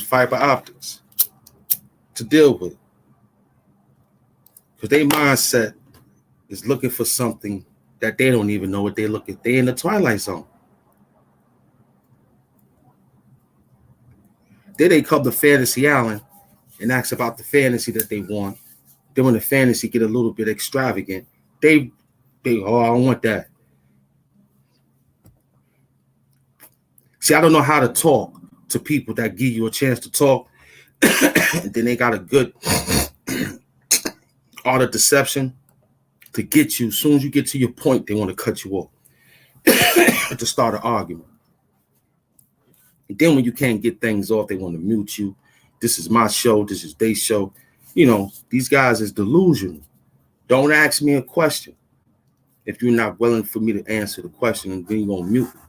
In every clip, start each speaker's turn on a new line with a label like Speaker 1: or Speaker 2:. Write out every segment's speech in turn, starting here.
Speaker 1: fiber optics to deal with it. Because their mindset is looking for something that they don't even know what they're looking. They're in the twilight zone. Then they come to Fantasy Island and ask about the fantasy that they want. Then when the fantasy get a little bit extravagant, they oh, I don't want that. See, I don't know how to talk to people that give you a chance to talk. And then they got a good art of deception to get you. As soon as you get to your point, they want to cut you off to start an argument. And then when you can't get things off, they want to mute you. This is my show. This is their show. You know, these guys is delusional. Don't ask me a question if you're not willing for me to answer the question, and then you're going to mute me.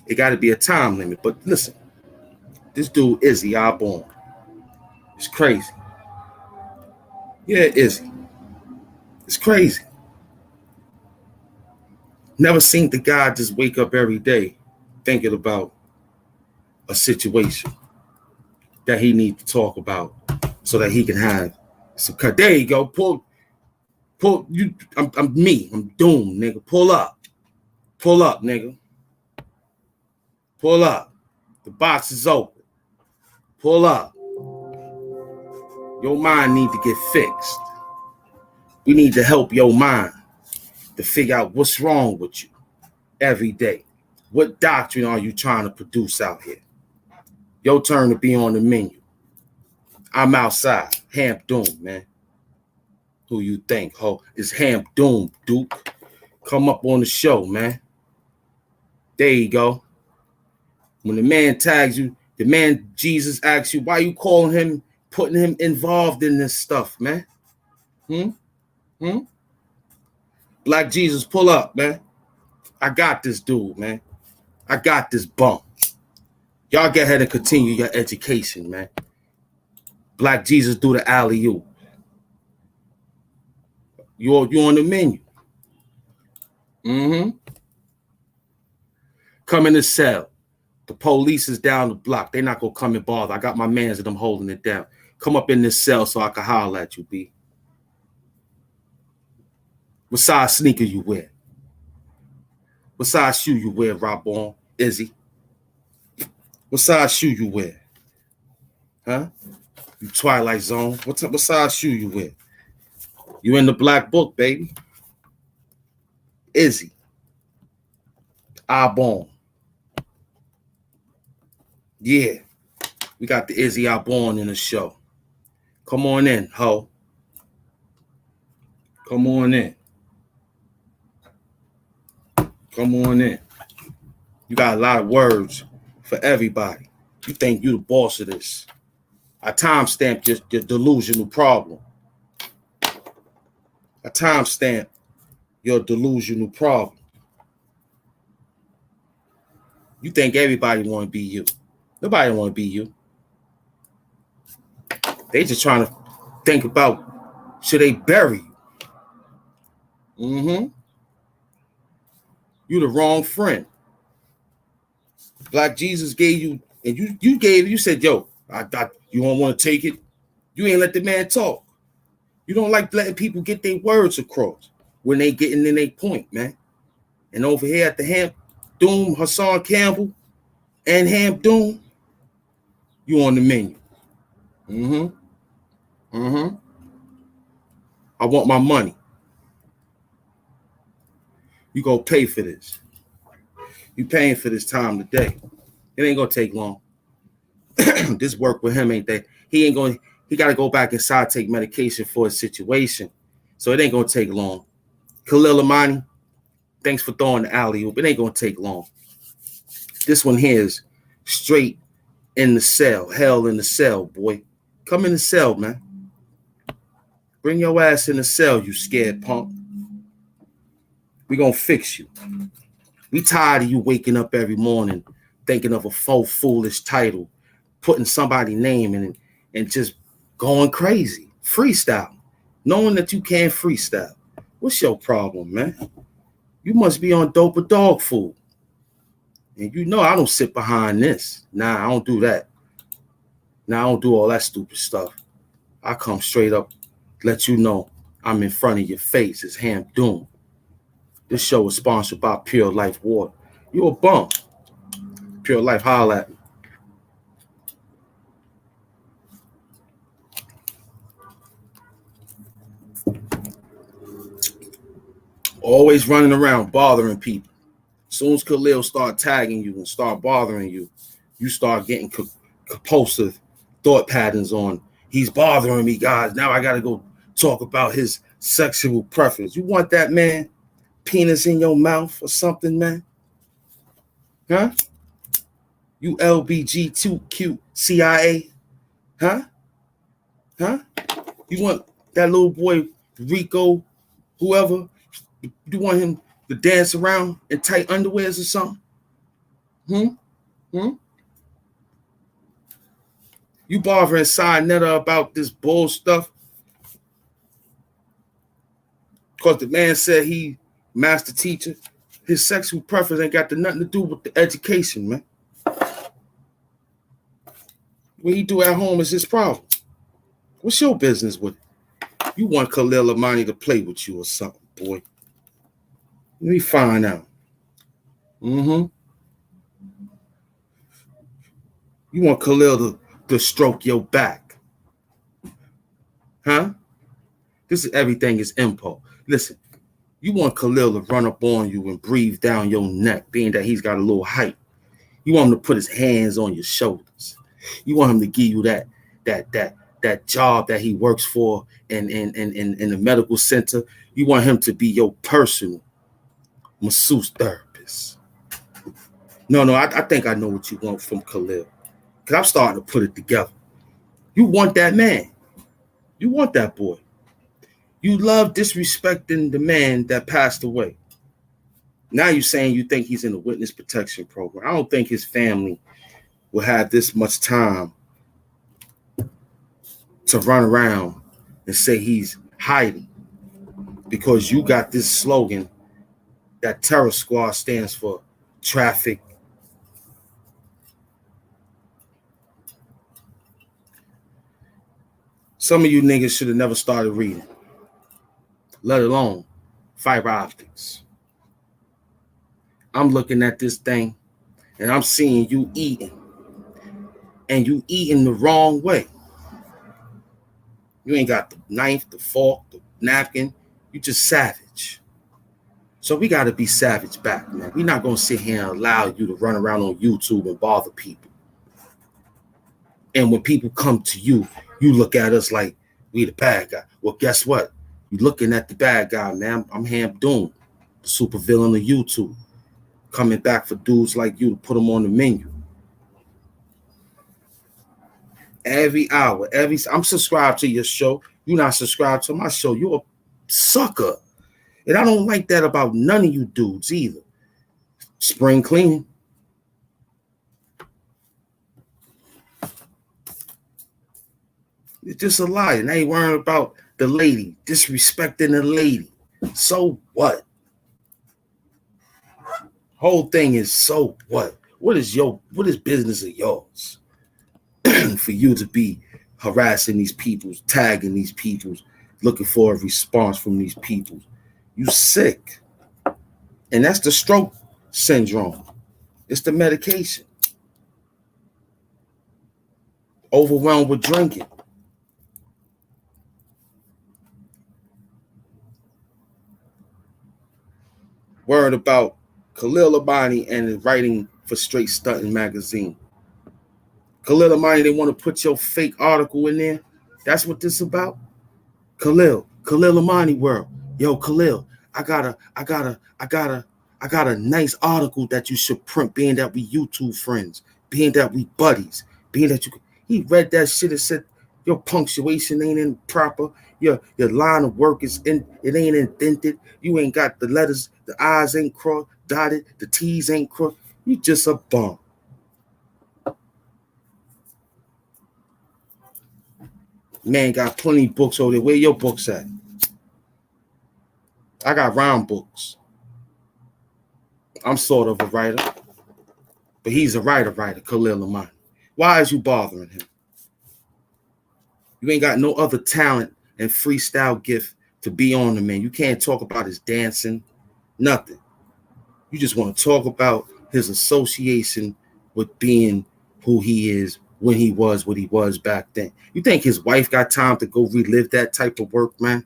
Speaker 1: It got to be a time limit. But listen, this dude, Izzy, Osborne, it's crazy. Yeah, Izzy. It's crazy. Never seen the guy just wake up every day thinking about a situation that he needs to talk about so that he can have some cut. There you go. Pull you. I'm me. I'm doomed, nigga. Pull up, nigga. Pull up. The box is open. Pull up. Your mind need to get fixed. We need to help your mind to figure out what's wrong with you every day. What doctrine are you trying to produce out here? Your turn to be on the menu. I'm outside. Hamp Doom, man. Who you think, ho? It's Hamp Doom, Duke. Come up on the show, man. There you go. When the man tags you, the man Jesus asks you, why you calling him, putting him involved in this stuff, man? Black Jesus, pull up, man. I got this dude, man. I got this bump. Y'all get ahead and continue your education, man. Black Jesus, do the alley-oop. You on the menu. Come in the cell. The police is down the block. They're not going to come and bother. I got my mans and I'm holding it down. Come up in this cell so I can holler at you, B. What size sneaker you wear? What size shoe you wear, Robon? Izzy? What size shoe you wear? Huh? You Twilight Zone. What size shoe you wear? You in the black book, baby. Izzy. Osborne. Yeah. We got the Izzy Osborne in the show. Come on in, ho. Come on in. Come on in. You got a lot of words for everybody. You think you the boss of this. I timestamped your delusional problem. I timestamped your delusional problem. You think everybody want to be you. Nobody want to be you. They just trying to think about, should they bury you? You the wrong friend. Black Jesus gave you, and you said, yo, you don't want to take it. You ain't let the man talk. You don't like letting people get their words across when they getting in their point, man. And over here at the Hamp Doom, Hassan Campbell and Hamp Doom, you on the menu. I want my money. You go pay for this. You paying for this time today. It ain't gonna take long. This work with him ain't that. He got to go back inside, take medication for his situation. So it ain't gonna take long. Khalil Amani, thanks for throwing the alley-oop. It ain't gonna take long. This one here is straight in the cell. Hell in the cell, boy. Come in the cell, man. Bring your ass in the cell, you scared punk. We gonna fix you. We tired of you waking up every morning thinking of a faux foolish title, putting somebody's name in it, and just going crazy. Freestyle. Knowing that you can't freestyle. What's your problem, man? You must be on dope or dog food. And you know I don't sit behind this. Nah, I don't do that. Nah, I don't do all that stupid stuff. I come straight up, let you know I'm in front of your face. It's Hamp Doom. This show is sponsored by Pure Life Water. You a bum. Pure Life, holla at me. Always running around bothering people. As soon as Khalil start tagging you and start bothering you, you start getting compulsive thought patterns on, he's bothering me, guys. Now I got to go talk about his sexual preference. You want that man penis in your mouth or something, man? Huh? You LBG2Q CIA? Huh? Huh? You want that little boy Rico, whoever? You want him to dance around in tight underwears or something? You bothering Side Netta about this bull stuff because the man said he master teacher. His sexual preference ain't got nothing to do with the education, man. What he do at home is his problem. What's your business with it? You want Khalil Amani to play with you or something, boy. Let me find out. You want Khalil to stroke your back. Huh? This is everything is impulse. Listen, you want Khalil to run up on you and breathe down your neck, being that he's got a little height. You want him to put his hands on your shoulders. You want him to give you that job that he works for in the medical center. You want him to be your personal masseuse therapist. No, I think I know what you want from Khalil. Because I'm starting to put it together. You want that man. You want that boy. You love disrespecting the man that passed away. Now you're saying you think he's in the witness protection program. I don't think his family will have this much time to run around and say he's hiding because you got this slogan that Terror Squad stands for traffic. Some of you niggas should have never started reading, let alone fiber optics. I'm looking at this thing and I'm seeing you eating, and you eating the wrong way. You ain't got the knife, the fork, the napkin. You just savage. So we got to be savage back, man. We're not going to sit here and allow you to run around on YouTube and bother people. And when people come to you, you look at us like we the bad guy. Well, guess what? You're looking at the bad guy, man. I'm Hamp Doom, the super villain of YouTube. Coming back for dudes like you to put them on the menu. Every hour, I'm subscribed to your show. You're not subscribed to my show. You're a sucker. And I don't like that about none of you dudes either. Spring cleaning. It's just a lie. And they ain't worrying about the lady, disrespecting the lady. So what? Whole thing is so what? What is business of yours? For you to be harassing these people, tagging these people, looking for a response from these people. You sick. And that's the stroke syndrome. It's the medication. Overwhelmed with drinking. Worried about Khalil Amani and writing for Straight Stunting magazine. Khalil Amani, they want to put your fake article in there. That's what this about. Khalil Amani world. Yo, Khalil, I got a nice article that you should print, being that we YouTube friends, being that we buddies, being that he read that shit and said your punctuation ain't improper, your line of work it ain't indented, you ain't got the letters, the I's ain't crossed, dotted, the T's ain't crossed. You just a bum. Man got plenty of books over there. Where your books at? I got rhyme books. I'm sort of a writer. But he's a writer, Khalil Amani. Why is you bothering him? You ain't got no other talent and freestyle gift to be on the man. You can't talk about his dancing, nothing. You just want to talk about his association with being who he is when he was what he was back then. You think his wife got time to go relive that type of work, man?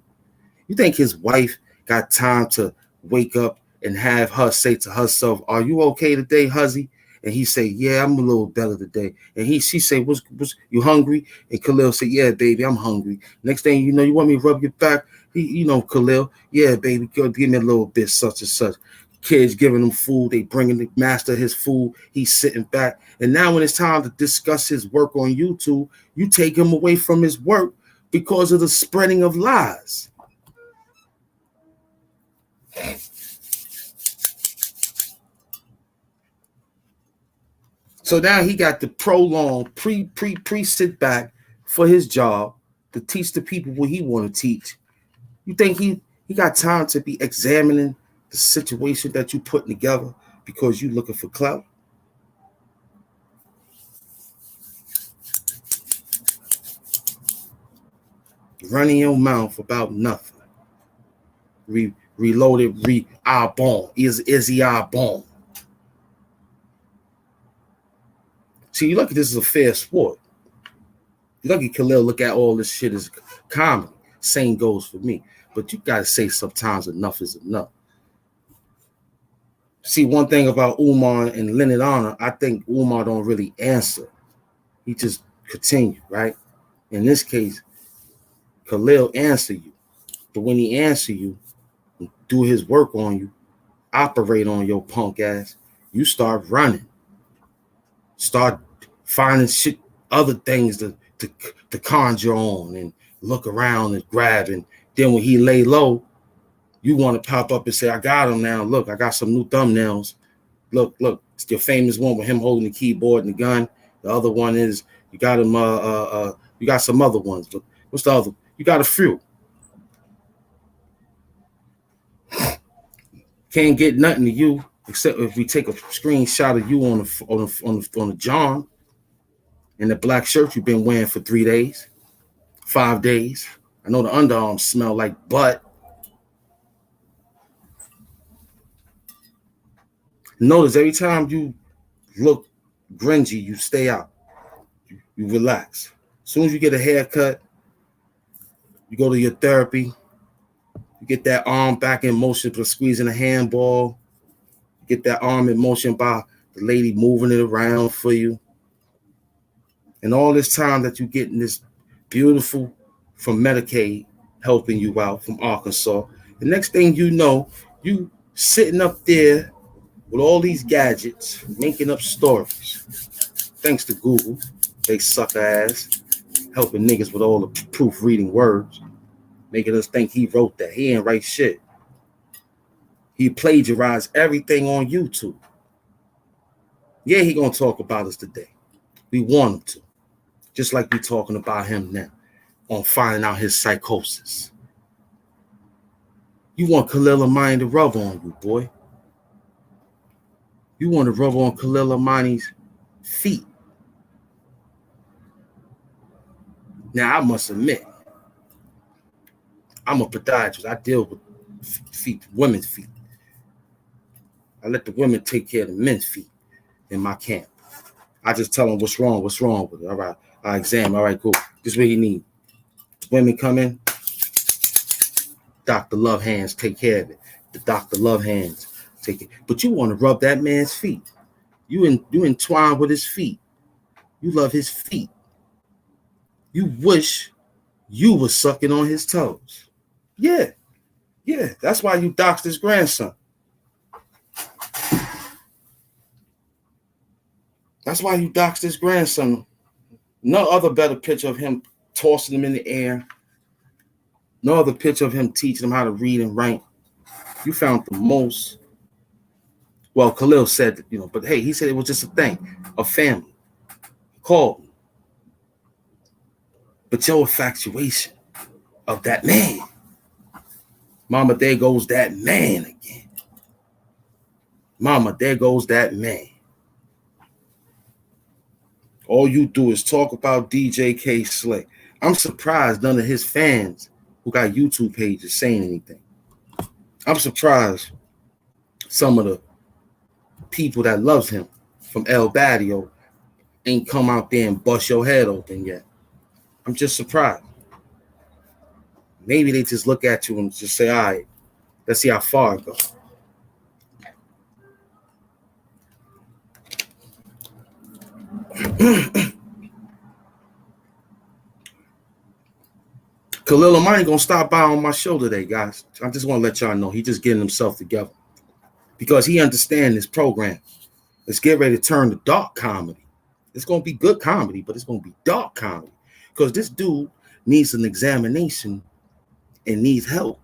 Speaker 1: You think his wife got time to wake up and have her say to herself, "Are you okay today, huzzy?" And he say, "Yeah, I'm a little better today." And she say, "What's you hungry?" And Khalil say, "Yeah, baby, I'm hungry." Next thing you know, you want me to rub your back? Khalil, "Yeah, baby, give me a little bit, such and such." Kids giving him food, they bringing the master his food, he's sitting back. And now when it's time to discuss his work on YouTube, you take him away from his work because of the spreading of lies. So now he got the prolonged pre sit back for his job to teach the people what he want to teach. You think he got time to be examining the situation that you putting together because you looking for clout? Running your mouth about nothing. Reloaded, born. Is he born? See, you look at this as a fair sport. You look at Khalil, look at all this shit as comedy. Same goes for me. But you gotta say sometimes enough is enough. See, one thing about Umar and Leonard Honor, I think Umar don't really answer. He just continue, right? In this case, Khalil answer you. But when he answer you, do his work on you, operate on your punk ass, you start running. Start finding shit, other things to conjure on and look around and grab. And then when he lay low, you want to pop up and say, "I got him now. Look, I got some new thumbnails. Look, it's your famous one with him holding the keyboard and the gun. The other one is you got him. You got some other ones, but what's the other? You got a few. Can't get nothing to you except if we take a screenshot of you on the John in the black shirt you've been wearing for 3 days, 5 days. I know the underarms smell like butt. Notice every time you look grungy, you stay out. You relax. As soon as you get a haircut, you go to your therapy. You get that arm back in motion for squeezing a handball. You get that arm in motion by the lady moving it around for you. And all this time that you're getting this beautiful from Medicaid helping you out from Arkansas. The next thing you know, you sitting up there with all these gadgets, making up stories. Thanks to Google, they suck ass, helping niggas with all the proofreading words, making us think he wrote that. He ain't write shit. He plagiarized everything on YouTube. Yeah, he gonna talk about us today. We want him to. Just like we talking about him now on finding out his psychosis. You want Khalil Amani to rub on you, boy. You want to rub on Khalil Amani's feet. Now, I must admit, I'm a podiatrist. I deal with feet, women's feet. I let the women take care of the men's feet in my camp. I just tell them what's wrong with it. All right, I examine. All right, cool. This is what he need. Women come in, Dr. Love Hands take care of it. The Dr. Love Hands take it. But you want to rub that man's feet. You entwine with his feet. You love his feet. You wish you were sucking on his toes. Yeah. That's why you doxed his grandson. That's why you doxed his grandson. No other better picture of him tossing him in the air. No other picture of him teaching him how to read and write. You found the most. Well, Khalil said, but hey, he said it was just a thing, a family. Called me. But your infatuation of that man. Mama, there goes that man again. Mama, there goes that man. All you do is talk about DJ K Slick. I'm surprised none of his fans who got YouTube pages saying anything. I'm surprised some of the people that loves him from El Barrio ain't come out there and bust your head open yet. I'm just surprised. Maybe they just look at you and just say, all right, let's see how far it goes. Khalil Amani gonna stop by on my show today, guys. I just want to let y'all know he just getting himself together because he understands this program. Let's get ready to turn to dark comedy. It's gonna be good comedy, but it's gonna be dark comedy because this dude needs an examination and needs help.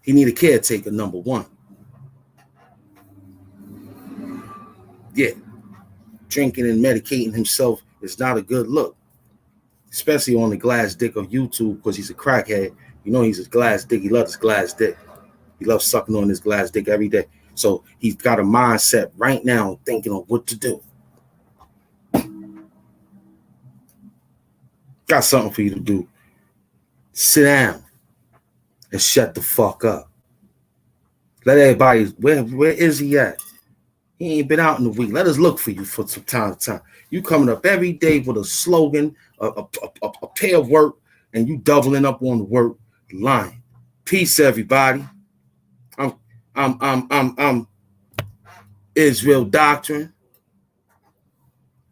Speaker 1: He need a caretaker, number one. Yeah, drinking and medicating himself is not a good look, especially on the glass dick of YouTube because he's a crackhead. You know he's a glass dick. He loves his glass dick. He loves sucking on his glass dick every day. So he's got a mindset right now thinking of what to do. Got something for you to do. Sit down and shut the fuck up. Let everybody, where is he at? He ain't been out in a week. Let us look for you for some time to time. You coming up every day with a slogan, a pair of work, and you doubling up on the work line. Peace, everybody. I'm Israel Doctrine,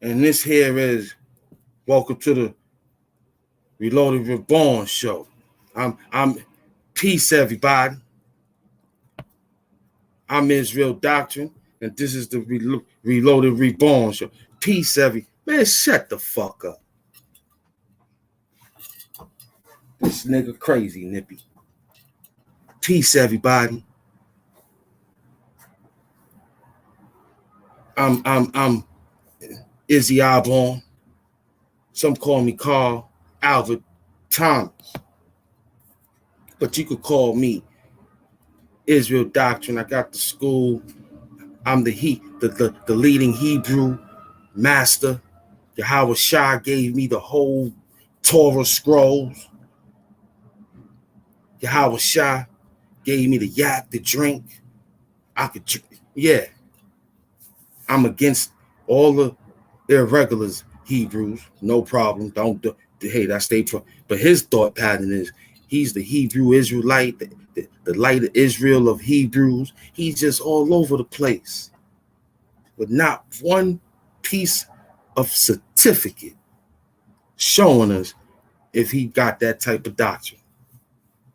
Speaker 1: and this here is welcome to the Reloaded Reborn show. I'm peace, everybody. I'm Israel Doctrine, and this is the Reloaded Reborn show. Peace, man. Shut the fuck up. This nigga crazy, Nippy. Peace, everybody. I'm Izzy Osborne. Some call me Carl Albert Thomas, but you could call me Israel Doctrine. I got the school. I'm the leading Hebrew master. Yahweh Shai gave me the whole Torah scrolls. Yahweh Shai gave me the yak to drink. I could drink. Yeah. I'm against all the irregulars, Hebrews. No problem. Don't do. Hey, that's their problem. But his thought pattern is he's the Hebrew Israelite, the light of Israel of Hebrews. He's just all over the place with not one piece of certificate showing us if he got that type of doctrine.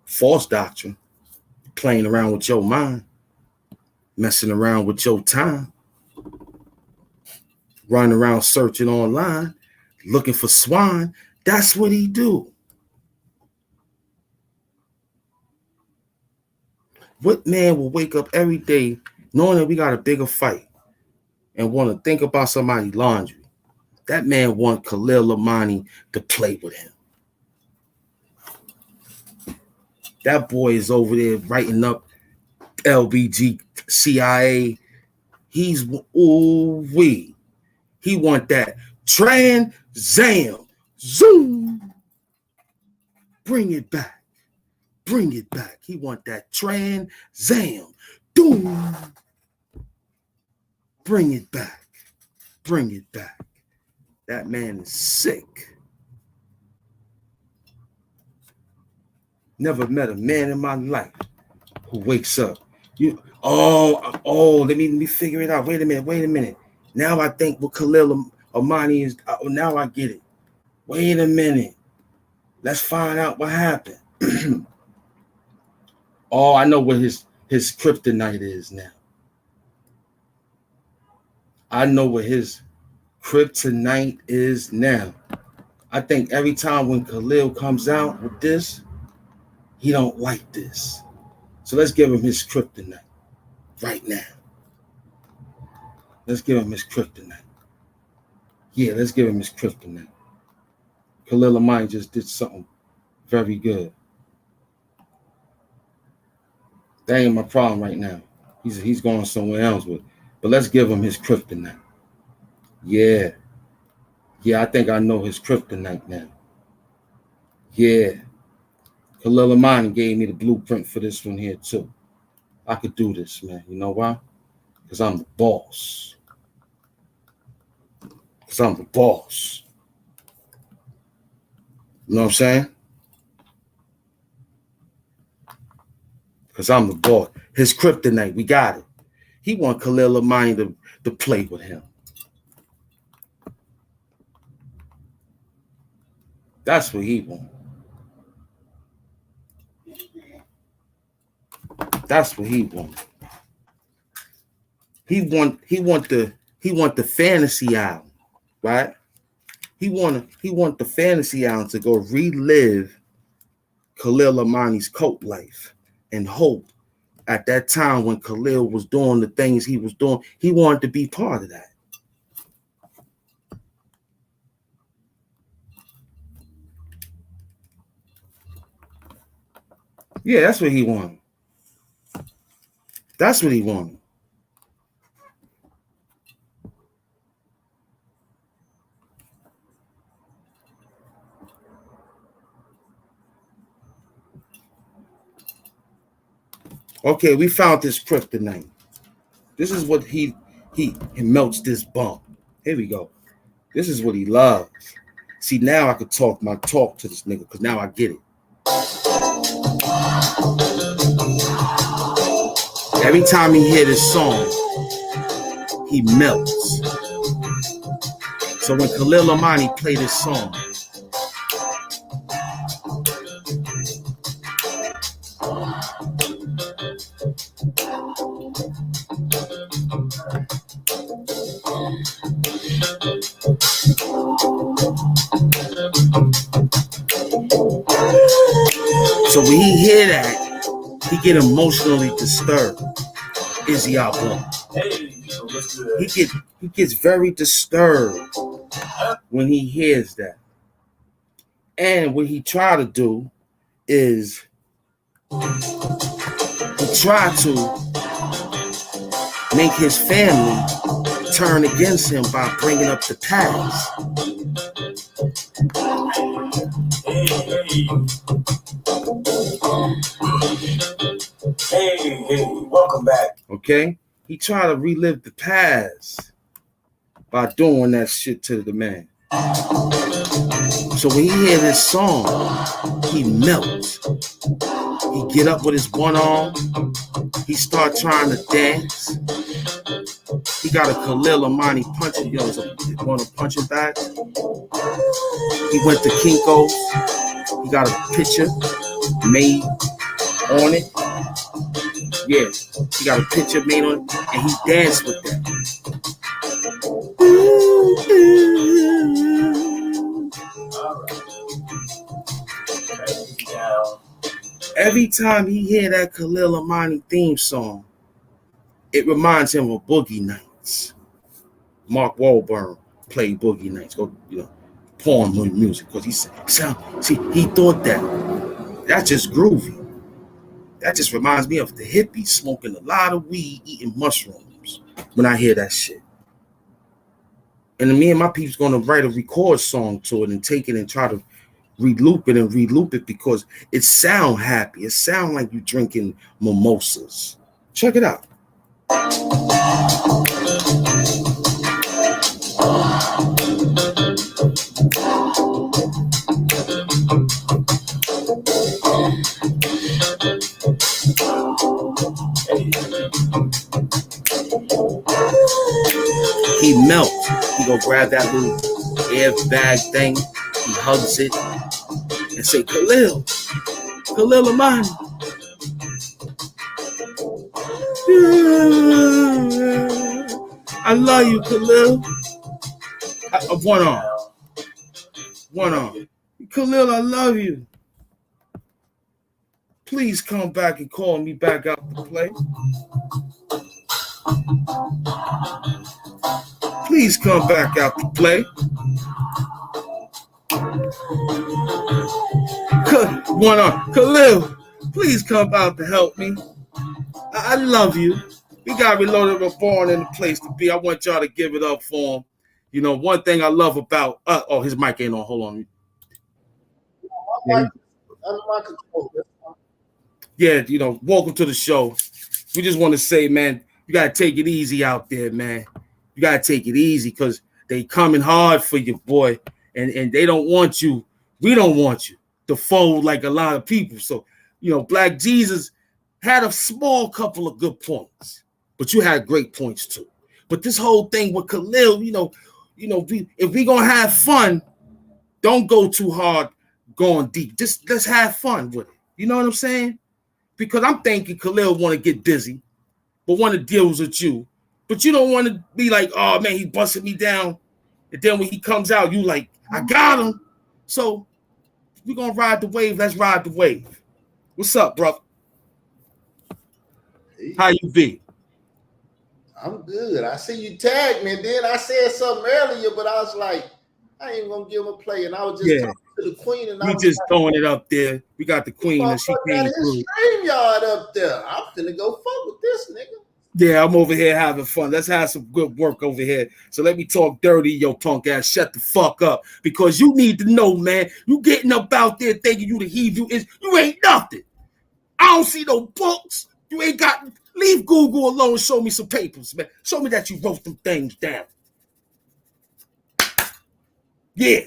Speaker 1: False doctrine, playing around with your mind, messing around with your time, running around searching online, looking for swine. That's what he do. What man will wake up every day knowing that we got a bigger fight and want to think about somebody's laundry? That man want Khalil Amani to play with him. That boy is over there writing up LBG, CIA. He's ooh-wee. He want that Trans-Am. Zoom. Bring it back. Bring it back. He want that Trans-Am. Doom. Bring it back. Bring it back. That man is sick. Never met a man in my life who wakes up. Let me figure it out. Wait a minute. Now I think what Khalil Amani is. Now I get it. Wait a minute. Let's find out what happened. I know what his kryptonite is now. I know what his kryptonite is now. I think every time when Khalil comes out with this, he don't like this. So let's give him his kryptonite right now. Let's give him his kryptonite. Yeah, let's give him his kryptonite. Khalil Amani just did something very good. That ain't my problem right now. He's going somewhere else with But let's give him his kryptonite. Yeah. Yeah, I think I know his kryptonite now. Yeah. Khalil Amani gave me the blueprint for this one here too. I could do this, man. You know why? Because I'm the boss. Because I'm the boss. You know what I'm saying? Because I'm the boss. His kryptonite, we got it. He want Khalil Amani to play with him. That's what he want. That's what he want. He want the fantasy album, right? He want the fantasy album to go relive Khalil Amani's cult life and hope at that time when Khalil was doing the things he was doing, he wanted to be part of that. Yeah, that's what he wanted. That's what he wanted. Okay, we found this kryptonite. This is what he melts this bump. Here we go. This is what he loves. See, now I could talk my talk to this nigga because now I get it. Every time he hear this song, he melts. So when Khalil Amani play this song, so when he hear that, he get emotionally disturbed. Izzy album. He gets very disturbed when he hears that. And what he try to do is he try to make his family turn against him by bringing up the past.
Speaker 2: Hey, welcome back.
Speaker 1: Okay? He tried to relive the past by doing that shit to the man. So when he hear this song, he melts. He get up with his one arm. He start trying to dance. He got a Khalil Amani punching, one of punching bags. He went to Kinko's. He got a picture made on it. Yeah, he got a picture made on it, and he danced with that. All right. Every time he hear that Khalil Amani theme song, it reminds him of Boogie Nights. Mark Wahlberg played Boogie Nights, porn music, because he thought that's just groovy. That just reminds me of the hippies smoking a lot of weed, eating mushrooms when I hear that shit. And then me and my peeps gonna write a record song to it and take it and try to reloop it because it sound happy. It sound like you drinking mimosas. Check it out. He melts. He go grab that little airbag thing. He hugs it and say, Khalil Amani. I love you, Khalil. One arm. Khalil, I love you. Please come back and call me back out to play. Please come back out to play. One arm. Khalil, please come out to help me. I love you. We got Reloaded Reborn in the place to be. I want y'all to give it up for him. You know, one thing I love about his mic ain't on. Hold on. Yeah, you know, welcome to the show. We just want to say, man, you gotta take it easy out there, man. You gotta take it easy because they coming hard for you, boy, and they don't want you. We don't want you to fold like a lot of people. So, you know, Black Jesus had a small couple of good points, but you had great points too. But this whole thing with Khalil, if we gonna have fun, don't go too hard, going deep. Just let's have fun with it. You know what I'm saying? Because I'm thinking Khalil want to get busy, but want to deal with you. But you don't want to be like, oh man, he busted me down. And then when he comes out, you like, I got him. So we're gonna ride the wave. Let's ride the wave. What's up, bro? How you be?
Speaker 3: I'm good. I see you tagged me, and then I said something earlier, but I was like, I ain't gonna give him a play, and I was just talking to the queen, and
Speaker 1: we just throwing it up there. We got the queen, and she came through.
Speaker 3: StreamYard up there. I'm finna go fuck with this nigga.
Speaker 1: Yeah, I'm over here having fun. Let's have some good work over here. So let me talk dirty, yo punk ass. Shut the fuck up, because you need to know, man. You getting up out there thinking you the Hebrew is you ain't nothing. I don't see no books. You ain't got. Leave Google alone. Show me some papers, man. Show me that you wrote them things down. Yeah.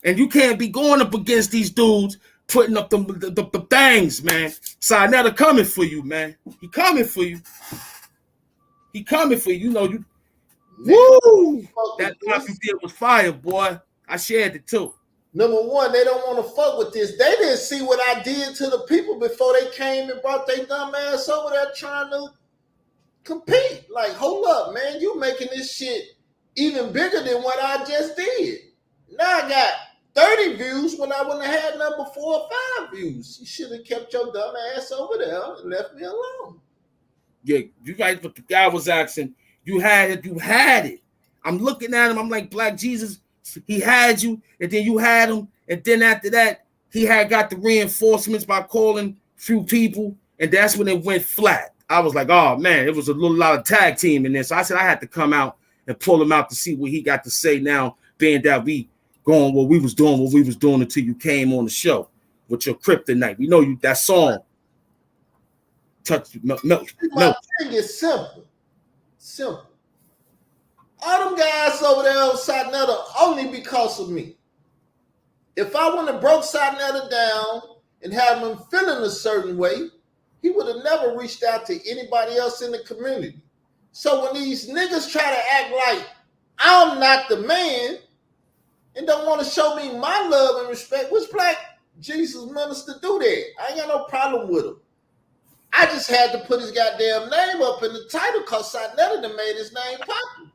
Speaker 1: And you can't be going up against these dudes putting up the things, man. Sinetta coming for you, man. He coming for you. You know, you. Woo! That stuff you did was fire, boy. I shared it too.
Speaker 3: Number one, they don't want to fuck with this. They didn't see what I did to the people before they came and brought their dumb ass over there trying to compete. Like, hold up, man. You making this shit even bigger than what I just did. Now I got 30 views when I wouldn't have had number 4 or 5 views. You should have kept your dumb ass over there and left me alone.
Speaker 1: Yeah, you right, but the guy was asking, you had it. I'm looking at him, I'm like, Black Jesus, he had you, and then you had him, and then after that, he had got the reinforcements by calling few people, and that's when it went flat. I was like, oh man, it was a lot of tag team in there. So I said I had to come out and pull him out to see what he got to say now, being that we going what we was doing until you came on the show with your kryptonite. We know you that song. Touch no.
Speaker 3: My thing is simple. All them guys over there on Sinetta only because of me. If I wouldn't have broke Sinetta down and had him feeling a certain way, he would have never reached out to anybody else in the community. So when these niggas try to act like I'm not the man and don't want to show me my love and respect, which Black Jesus minister do that? I ain't got no problem with him. I just had to put his goddamn name up in the title because Sinetta done made his name popular.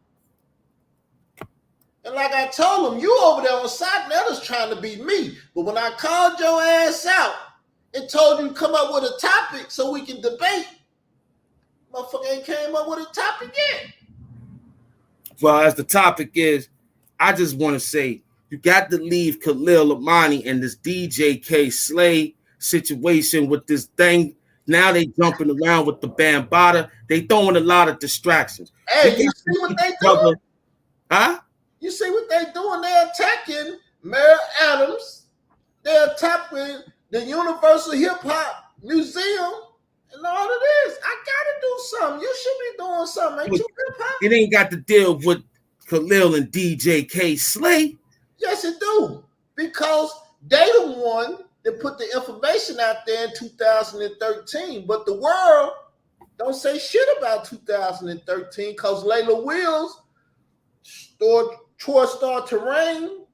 Speaker 3: And like I told him, you over there on Sinetta's trying to be me. But when I called your ass out and told you to come up with a topic so we can debate, motherfucker ain't came up with a topic yet.
Speaker 1: Well, as the topic is, I just want to say, you got to leave Khalil Amani in this DJ K Slay situation with this thing. Now they jumping around with the Bambaataa. They throwing a lot of distractions.
Speaker 3: Hey, you see what they doing?
Speaker 1: Huh?
Speaker 3: You see what they doing? They're attacking Mayor Adams. They're attacking the Universal Hip Hop Museum and all of this. I gotta do something. You should be doing something. Ain't you hip hop?
Speaker 1: It ain't got to deal with Khalil and DJ K Slay.
Speaker 3: Yes, it do. Because they the one that put the information out there in 2013. But the world don't say shit about 2013 because Layla Wills, Troy Star Terrain,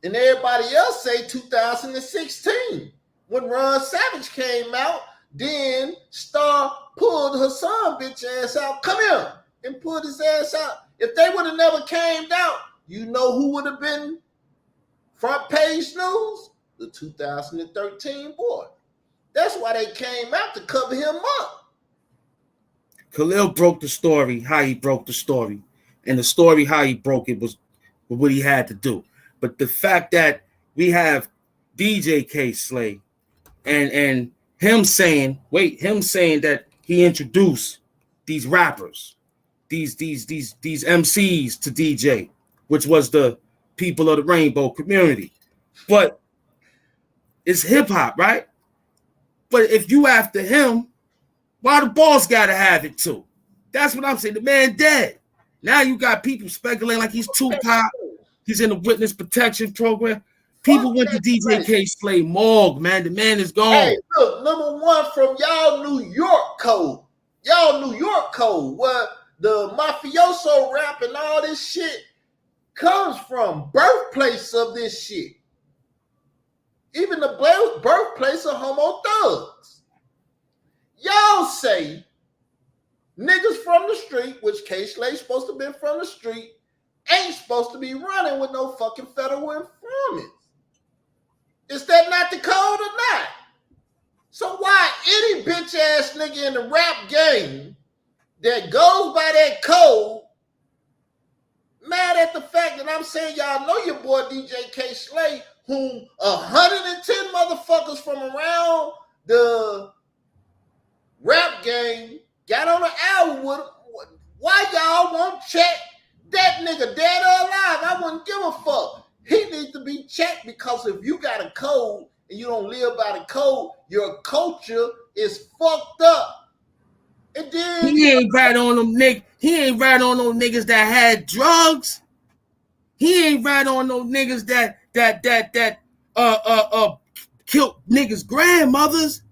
Speaker 3: and everybody else say 2016. When Ron Savage came out, then Star pulled her son bitch ass out. Come here. And pulled his ass out. If they would have never came out, you know who would have been front page news? The 2013 boy. That's why they came out to cover him up.
Speaker 1: Khalil broke the story, how he broke the story. And the story, how he broke it, was what he had to do. But the fact that we have DJ K Slay and him saying that he introduced these rappers, these MCs to DJ, which was the people of the rainbow community. But it's hip hop, right? But if you after him, why the boss gotta have it too? That's what I'm saying. The man dead. Now you got people speculating like he's Tupac. He's in the witness protection program. People went to DJ K-Slay morgue, man. The man is gone.
Speaker 3: Hey, look, number one from y'all New York code. Y'all New York code, where the mafioso rap and all this shit comes from. Birthplace of this shit. Even the birthplace of homo thugs. Y'all say niggas from the street, which K-Slay's supposed to have been from the street, ain't supposed to be running with no fucking federal informants. Is that not the code or not? So why any bitch ass nigga in the rap game that goes by that code mad at the fact that I'm saying y'all know your boy DJ K-Slay, whom 110 motherfuckers from around the rap game got on the album with him? Why y'all won't check that nigga dead or alive? I wouldn't give a fuck. He needs to be checked, because if you got a code and you don't live by the code, your culture is fucked up. And then
Speaker 1: he ain't right on them niggas. He ain't right on those niggas that had drugs. He ain't right on those niggas that killed niggas' grandmothers.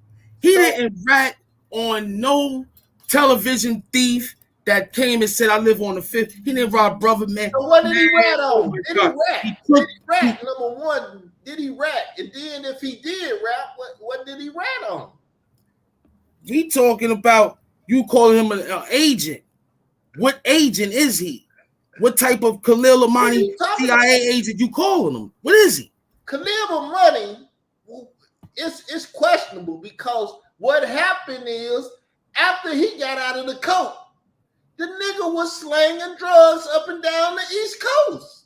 Speaker 1: He didn't rat on no television thief that came and said, I live on the fifth. He didn't rob brother, man.
Speaker 3: So what did he rat on? Did he rat?
Speaker 1: Did
Speaker 3: he rat? Number one, did he rat? And then if he did rap, what did he rat on?
Speaker 1: We talking about you calling him an agent. What agent is he? What type of Khalil Amani CIA agent you calling him? What is he?
Speaker 3: Khalil Amani, it's questionable, because what happened is after he got out of the coat, the nigga was slinging drugs up and down the East Coast.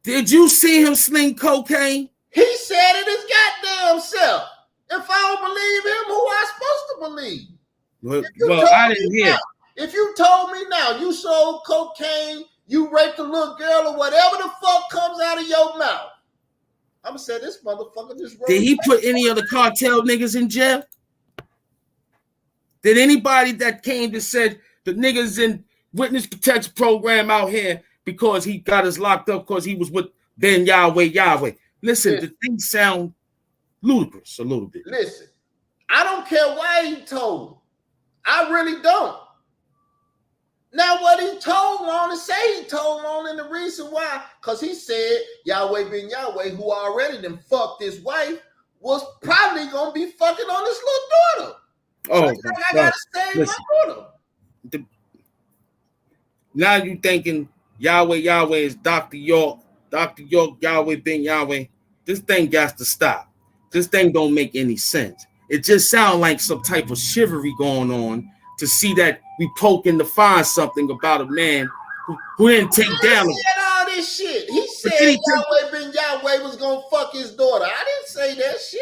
Speaker 1: Did you see him sling cocaine?
Speaker 3: He said it his goddamn self. If I don't believe him, who I supposed to believe?
Speaker 1: Well, I didn't hear.
Speaker 3: If you told me now you sold cocaine, you raped a little girl, or whatever the fuck comes out of your mouth, I'm gonna say this motherfucker just wrote.
Speaker 1: Did he put any of the cartel niggas in jail? Did anybody that came to said the niggas in witness protection program out here because he got us locked up because he was with Ben Yahweh? Listen, the things sound ludicrous a little bit.
Speaker 3: Listen, I don't care why he told. I really don't. Now, what he told on and say he told on, and the reason why, because he said Yahweh Ben Yahweh, who already done fucked his wife, was probably gonna be fucking on his little daughter.
Speaker 1: Oh,
Speaker 3: so I gotta save my daughter.
Speaker 1: Now you thinking Yahweh is Dr. York, Yahweh Ben Yahweh. This thing got to stop. This thing don't make any sense. It just sounds like some type of chivalry going on to see that we poking to find something about a man who didn't take down.
Speaker 3: He said all this shit. He said Yahweh Ben Yahweh was gonna fuck his daughter. I didn't say that shit.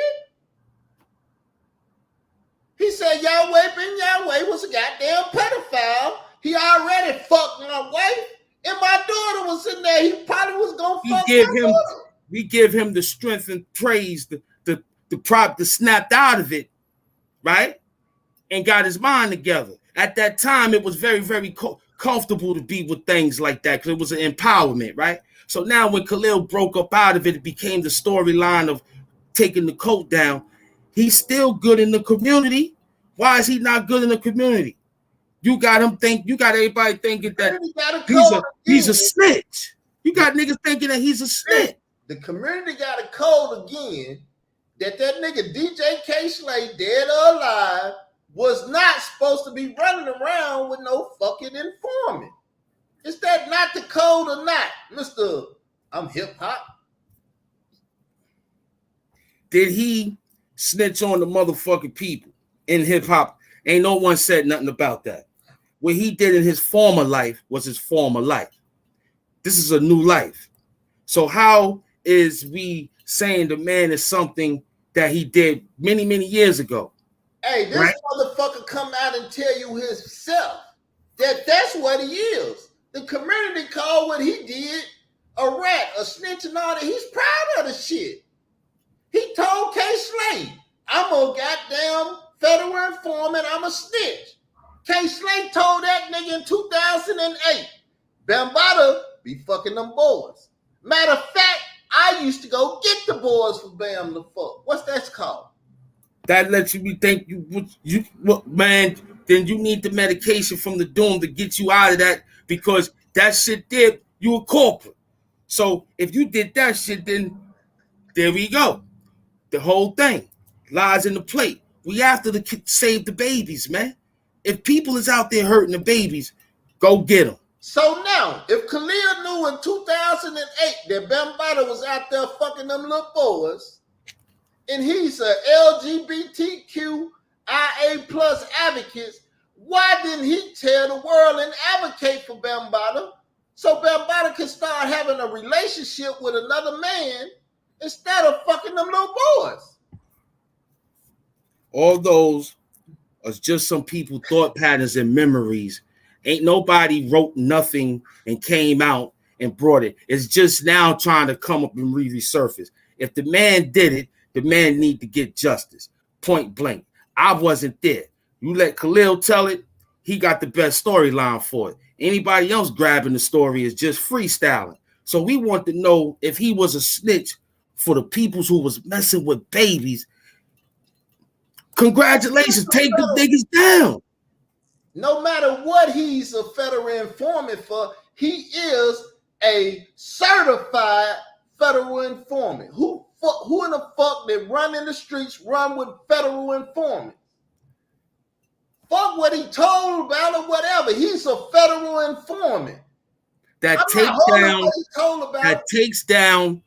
Speaker 3: He said Yahweh Ben Yahweh was a goddamn pedophile. He already fucked my wife, and my daughter was in there. He probably was gonna fuck my daughter.
Speaker 1: We give him the strength and praise, the prop that snapped out of it, right? And got his mind together. At that time, it was very, very comfortable to be with things like that because it was an empowerment, right? So now when Khalil broke up out of it, it became the storyline of taking the coat down. He's still good in the community. Why is he not good in the community? You got everybody thinking that he's a snitch. You got niggas thinking that he's a snitch.
Speaker 3: The community got a code again that nigga DJ K-Slay, dead or alive, was not supposed to be running around with no fucking informant. Is that not the code or not, Mr. I'm hip hop?
Speaker 1: Did he snitch on the motherfucking people in hip hop? Ain't no one said nothing about that. What he did in his former life was his former life. This is a new life. So how is we saying the man is something that he did many, many years ago?
Speaker 3: Hey, this
Speaker 1: right?
Speaker 3: motherfucker come out and tell you himself that that's what he is. The community called what he did a rat, a snitch, and all that. He's proud of the shit. He told K. Slade, I'm a goddamn federal informant, I'm a snitch. K. Slade told that nigga in 2008, Bambaataa be fucking them boys. Matter of fact, I used to go get the boys for Bam to fuck. What's that called?
Speaker 1: That lets you think man, then you need the medication from the doom to get you out of that, because that shit there, you a corporate. So if you did that shit, then there we go. The whole thing lies in the plate. We have to save the babies, man. If people is out there hurting the babies, go get them.
Speaker 3: So now, if Khalil knew in 2008 that Bambaataa was out there fucking them little boys, and he's a LGBTQIA plus advocate, why didn't he tell the world and advocate for Bambaataa so Bambaataa can start having a relationship with another man instead of fucking them little boys?
Speaker 1: All those are just some people thought patterns and memories. Ain't nobody wrote nothing and came out and brought it. It's just now trying to come up and resurface. If the man did it, the man need to get justice. Point blank. I wasn't there. You let Khalil tell it, he got the best storyline for it. Anybody else grabbing the story is just freestyling. So we want to know if he was a snitch for the peoples who was messing with babies. Congratulations, take the niggas down.
Speaker 3: No matter what he's a federal informant for, he is a certified federal informant. Who in the fuck that run in the streets run with federal informants? Fuck what he told about or whatever. He's a federal informant.
Speaker 1: That takes down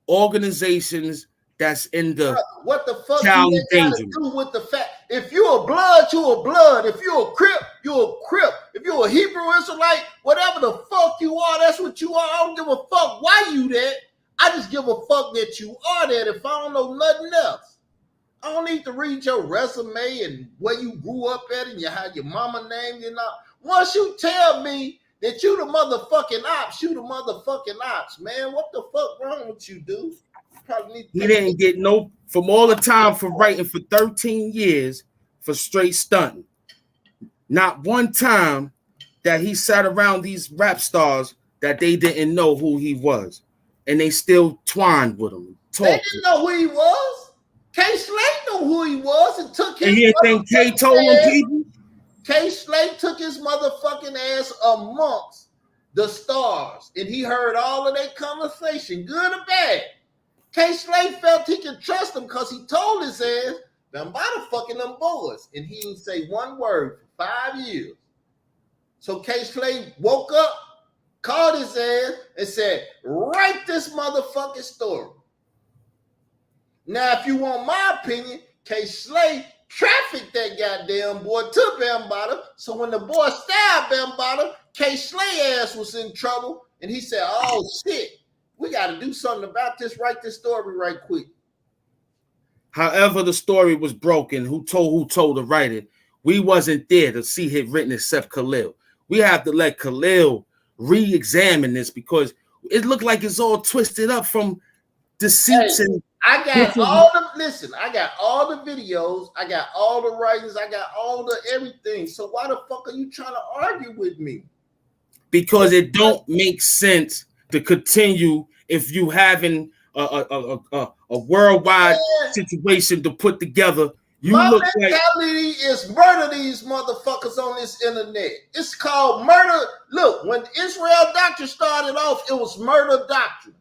Speaker 1: organizations that's in the
Speaker 3: what the fuck
Speaker 1: child
Speaker 3: you got to do with the fact? If you're a blood, you're a blood. If you're a Crip, you're a Crip. If you're a Hebrew Israelite, whatever the fuck you are, that's what you are. I don't give a fuck why you that. I just give a fuck that you are that if I don't know nothing else. I don't need to read your resume and where you grew up at and how your mama named you. Once you tell me that you the motherfucking ops, you the motherfucking ops, man. What the fuck wrong with you, dude?
Speaker 1: He didn't get no, from all the time for writing for 13 years for straight stunting. Not one time that he sat around these rap stars that they didn't know who he was. And they still twined with him.
Speaker 3: They didn't know who he was. K. Slade knew who he was and took his.
Speaker 1: And you think K told him people?
Speaker 3: K. Slade took his motherfucking ass amongst the stars. And he heard all of their conversation, good or bad. K. Slade felt he could trust him because he told his ass, Bambaataa fucking them boys. And he didn't say one word for 5 years. So K. Slade woke up, called his ass, and said, write this motherfucking story. Now, if you want my opinion, K. Slade trafficked that goddamn boy to Bambaataa. So when the boy stabbed Bambaataa, K. Slade ass was in trouble. And he said, oh, shit. We got to do something about this. Write this story right quick.
Speaker 1: However, the story was broken. Who told to write it? We wasn't there to see it written except Khalil. We have to let Khalil re-examine this because it looked like it's all twisted up from deceits and.
Speaker 3: I got all the videos. I got all the writings. I got all the everything. So why the fuck are you trying to argue with me?
Speaker 1: Because it don't make sense to continue if you having a worldwide situation to put together.
Speaker 3: My mentality is murder these motherfuckers on this internet. It's called murder. Look, when Israel Doctrine started off, it was murder doctrine.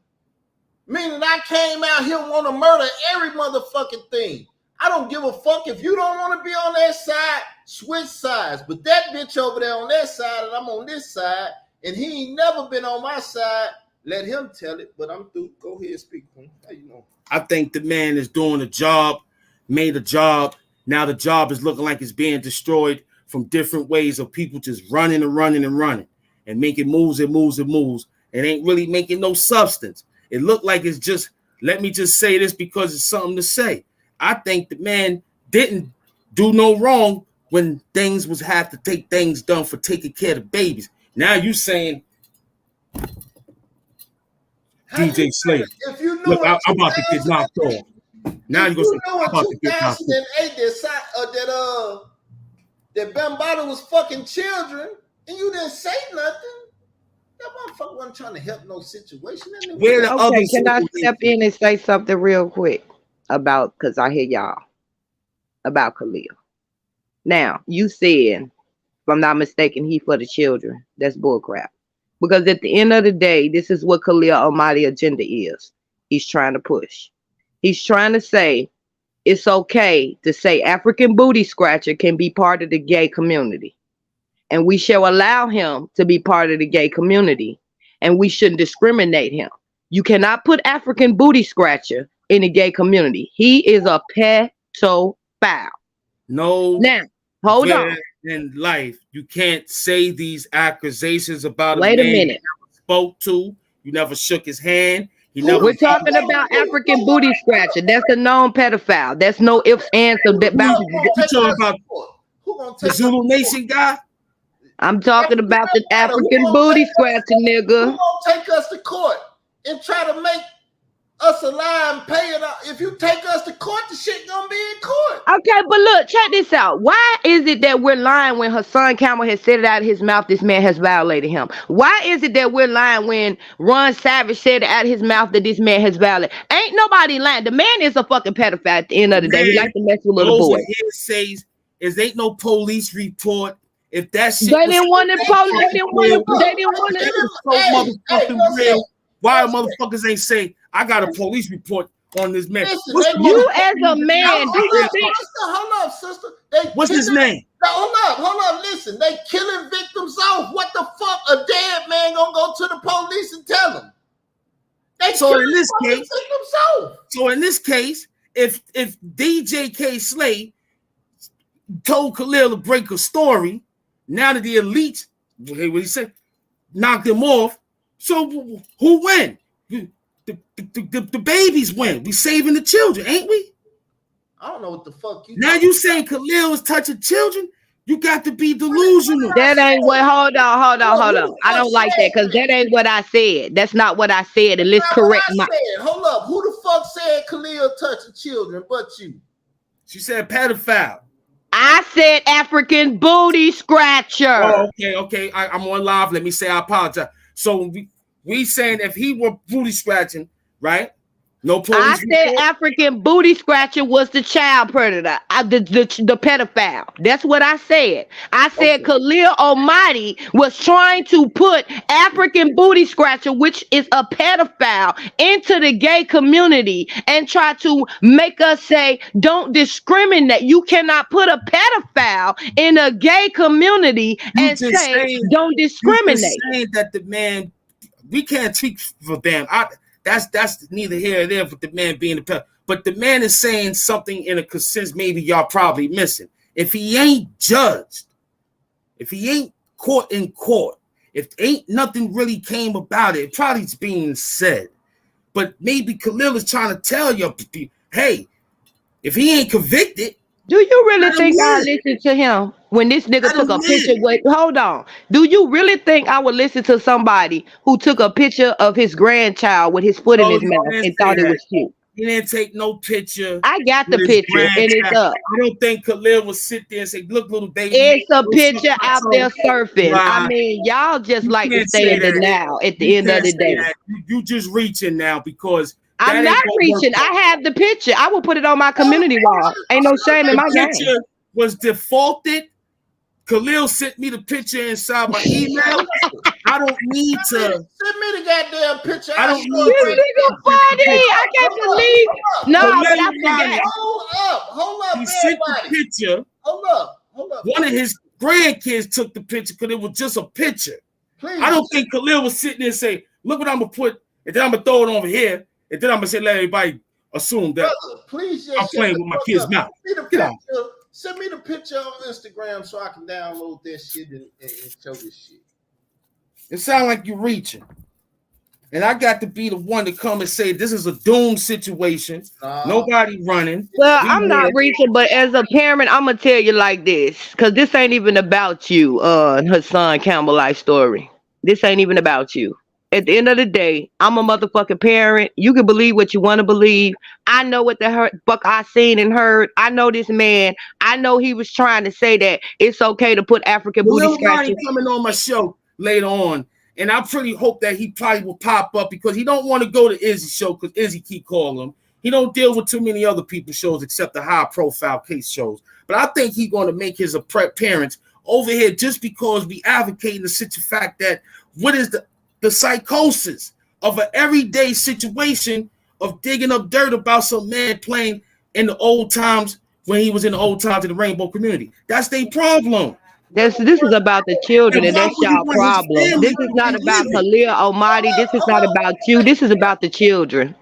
Speaker 3: Meaning I came out here want to murder every motherfucking thing. I don't give a fuck if you don't want to be on that side, switch sides. But that bitch over there on that side and I'm on this side, and he ain't never been on my side. Let him tell it, but I'm through. Go ahead, speak. How you know?
Speaker 1: I think the man is doing a job, made a job. Now the job is looking like it's being destroyed from different ways of people just running and making moves. It ain't really making no substance. It looked like it's just, let me just say this because it's something to say. I think the man didn't do no wrong when things was have to take things done for taking care of babies. Now you saying DJ Slade.
Speaker 3: If you knew
Speaker 1: look, I'm about to get knocked off. Now you're going to say, I'm about to get knocked
Speaker 3: off. That Bambaataa was fucking children and you didn't say nothing. That motherfucker wasn't trying to help no situation.
Speaker 4: Okay, can I step in and say something real quick about, because I hear y'all, about Khalil. Now, you said, if I'm not mistaken, he for the children. That's bullcrap. Because at the end of the day, this is what Khalil Almighty agenda is. He's trying to push. He's trying to say it's okay to say African booty scratcher can be part of the gay community. And we shall allow him to be part of the gay community. And we shouldn't discriminate him. You cannot put African booty scratcher in the gay community. He is a pedophile.
Speaker 1: No.
Speaker 4: Now, hold on.
Speaker 1: In life, you can't say these accusations about
Speaker 4: Wait a minute.
Speaker 1: You never spoke to. You never shook his hand.
Speaker 4: We're talking about African booty scratcher. That's a known pedophile. That's no ifs, ands, or buts.
Speaker 1: You talking about the Zulu Nation guy?
Speaker 4: I'm talking about the African booty scratcher, nigga.
Speaker 3: Who gonna take us to court and try to make us a lie and pay it off? If you take us to court, the shit gonna be in court.
Speaker 4: Okay, but look, check this out. Why is it that we're lying when Hassan Campbell has said it out of his mouth this man has violated him? Why is it that we're lying when Ron Savage said it out of his mouth that this man has violated? Ain't nobody lying. The man is a fucking pedophile at the end of the day. He likes to mess with little boys.
Speaker 1: Says is ain't no police report. If that shit
Speaker 4: they didn't want to police, they didn't want
Speaker 1: to motherfucking real. Why motherfuckers ain't say I got a police report on this man?
Speaker 4: You as a man,
Speaker 3: hold up, sister.
Speaker 1: What's his name?
Speaker 3: Hold up. Listen, they killing victims off. What the fuck? A dead man gonna go to the police and tell them?
Speaker 1: So in this case, if DJ K Slade told Khalil to break a story, now that the elites, what he said, knocked him off. So who win? The babies win. We saving the children, ain't we?
Speaker 3: I don't know what the fuck you.
Speaker 1: Now you saying Khalil is touching children? You got to be delusional.
Speaker 4: That ain't what. Hold on. I don't like that because that ain't what I said. That's not what I said. And let's correct my.
Speaker 3: Hold up. Who the fuck said Khalil touching children but you?
Speaker 1: She said pedophile.
Speaker 4: I said African booty scratcher.
Speaker 1: Oh, okay. I'm on live. Let me say I apologize. So we saying if he were booty scratching, right? No police.
Speaker 4: I said African booty scratcher was the child predator, the pedophile. That's what I said. I said Khalil Almighty was trying to put African booty scratcher, which is a pedophile, into the gay community and try to make us say, don't discriminate. You cannot put a pedophile in a gay community and say, don't discriminate.
Speaker 1: You saying that the man, we can't speak for them. That's neither here nor there with the man being the pedophile. But the man is saying something in a sense maybe y'all probably missing. If he ain't judged, if he ain't caught in court, if ain't nothing really came about it, probably it's being said. But maybe Khalil is trying to tell you, hey, if he ain't convicted.
Speaker 4: Do you really think I listened to him when this nigga took a picture? Wait, hold on. Do you really think I would listen to somebody who took a picture of his grandchild with his foot in his mouth and thought it was cute?
Speaker 1: He didn't take no picture.
Speaker 4: I got the picture and it's up.
Speaker 1: I don't think Khalil would sit there and say, look, little baby.
Speaker 4: It's a picture out there surfing. I mean, y'all just like to stay in denial at the end of the day.
Speaker 1: You just reaching now because
Speaker 4: I'm not reaching. I have the picture. I will put it on my community wall. Ain't no shame in my game.
Speaker 1: The picture was defaulted. Khalil sent me the picture inside my email. I don't need to.
Speaker 3: Send me the goddamn picture.
Speaker 1: I don't need
Speaker 4: to. This nigga funny. I can't believe. No, but I forgot.
Speaker 3: Hold up.
Speaker 1: He sent the picture.
Speaker 3: Hold up.
Speaker 1: One of his grandkids took the picture because it was just a picture. Please. I don't think Khalil was sitting there and say, look what I'm going to put, and then I'm going to throw it over here. And then I'm gonna say, let everybody assume that I'm playing with my kid's mouth.
Speaker 3: Send me the picture on Instagram so I can download that shit and show this shit.
Speaker 1: It sounds like you're reaching. And I got to be the one to come and say this is a doomed situation. Nobody running.
Speaker 4: Well, I'm not reaching, but as a parent, I'm gonna tell you like this, because this ain't even about you, Hassan Campbell life story. This ain't even about you. At the end of the day, I'm a motherfucking parent. You can believe what you want to believe. I know what the fuck I seen and heard. I know this man. I know he was trying to say that it's okay to put African booty scratching.
Speaker 1: Coming on my show later on. And I pretty hope that he probably will pop up because he don't want to go to Izzy's show because Izzy keep calling him. He don't deal with too many other people's shows except the high-profile case shows. But I think he's going to make his appearance over here just because we advocating the fact that what is the psychosis of an everyday situation of digging up dirt about some man playing in the old times when he was in the old times in the rainbow community. That's their problem.
Speaker 4: This is about the children, and that's y'all problem. This is not about Khalil Almighty. This is not about you. This is about the children.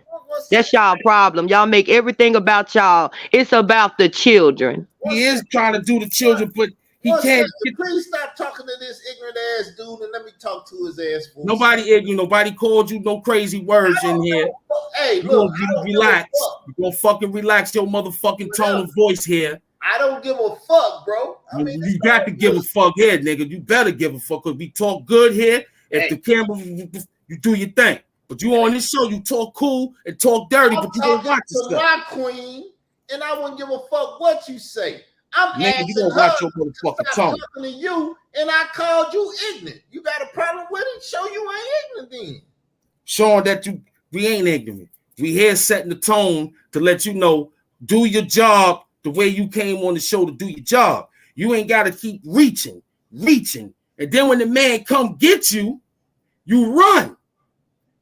Speaker 4: That's y'all problem. Y'all make everything about y'all. It's about the children.
Speaker 1: He is trying to do the children, but he can't.
Speaker 3: Please stop talking to this ignorant ass dude and let me talk to his ass.
Speaker 1: Nobody ignorant. Nobody called you no crazy words in here.
Speaker 3: Hey, look,
Speaker 1: relax. You gonna fucking relax your motherfucking tone of voice here.
Speaker 3: I don't give a fuck, bro. I mean,
Speaker 1: you got to give a fuck here, nigga. You better give a fuck because we talk good here. If the camera, you do your thing. But you on this show, you talk cool and talk dirty, but you don't watch this stuff.
Speaker 3: My queen, and I wouldn't give a fuck what you say. I'm
Speaker 1: nigga, you don't watch your motherfucking tongue.
Speaker 3: I'm talking to you, and I called you ignorant. You got a problem with it? Show you ain't ignorant then.
Speaker 1: Showing that we ain't ignorant. We here setting the tone to let you know, do your job the way you came on the show to do your job. You ain't got to keep reaching. And then when the man come get you, you run.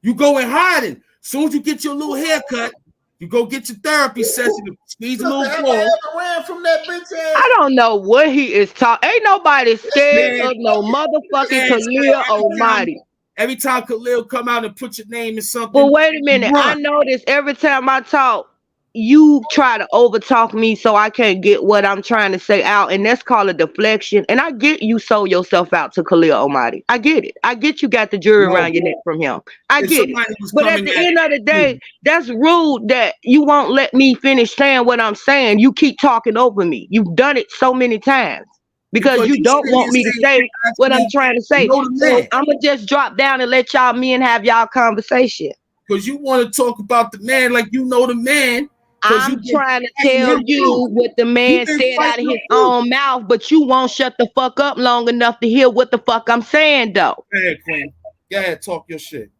Speaker 1: You go in hiding. As soon as you get your little haircut, you go get your therapy session, squeeze a little floor.
Speaker 4: I don't know what he is talking. Ain't nobody scared of no motherfucking Khalil Almighty.
Speaker 1: Every time Khalil come out and put your name in something.
Speaker 4: Well, wait a minute. I notice every time I talk, you try to overtalk me so I can't get what I'm trying to say out, and that's called a deflection. And I get you sold yourself out to Khalil Almighty. I get it. I get you got the jury around your neck from him. I get it. But at the end of the day, that's rude that you won't let me finish saying what I'm saying. You keep talking over me. You've done it so many times because you don't want me to say what I'm trying to say. So I'm going to just drop down and let me and have y'all conversation.
Speaker 1: Because you want to talk about the man like you know the man.
Speaker 4: I'm trying to tell you what the man said out of his own mouth, but you won't shut the fuck up long enough to hear what the fuck I'm saying, though.
Speaker 1: Go ahead, Queen. Go ahead, talk your shit.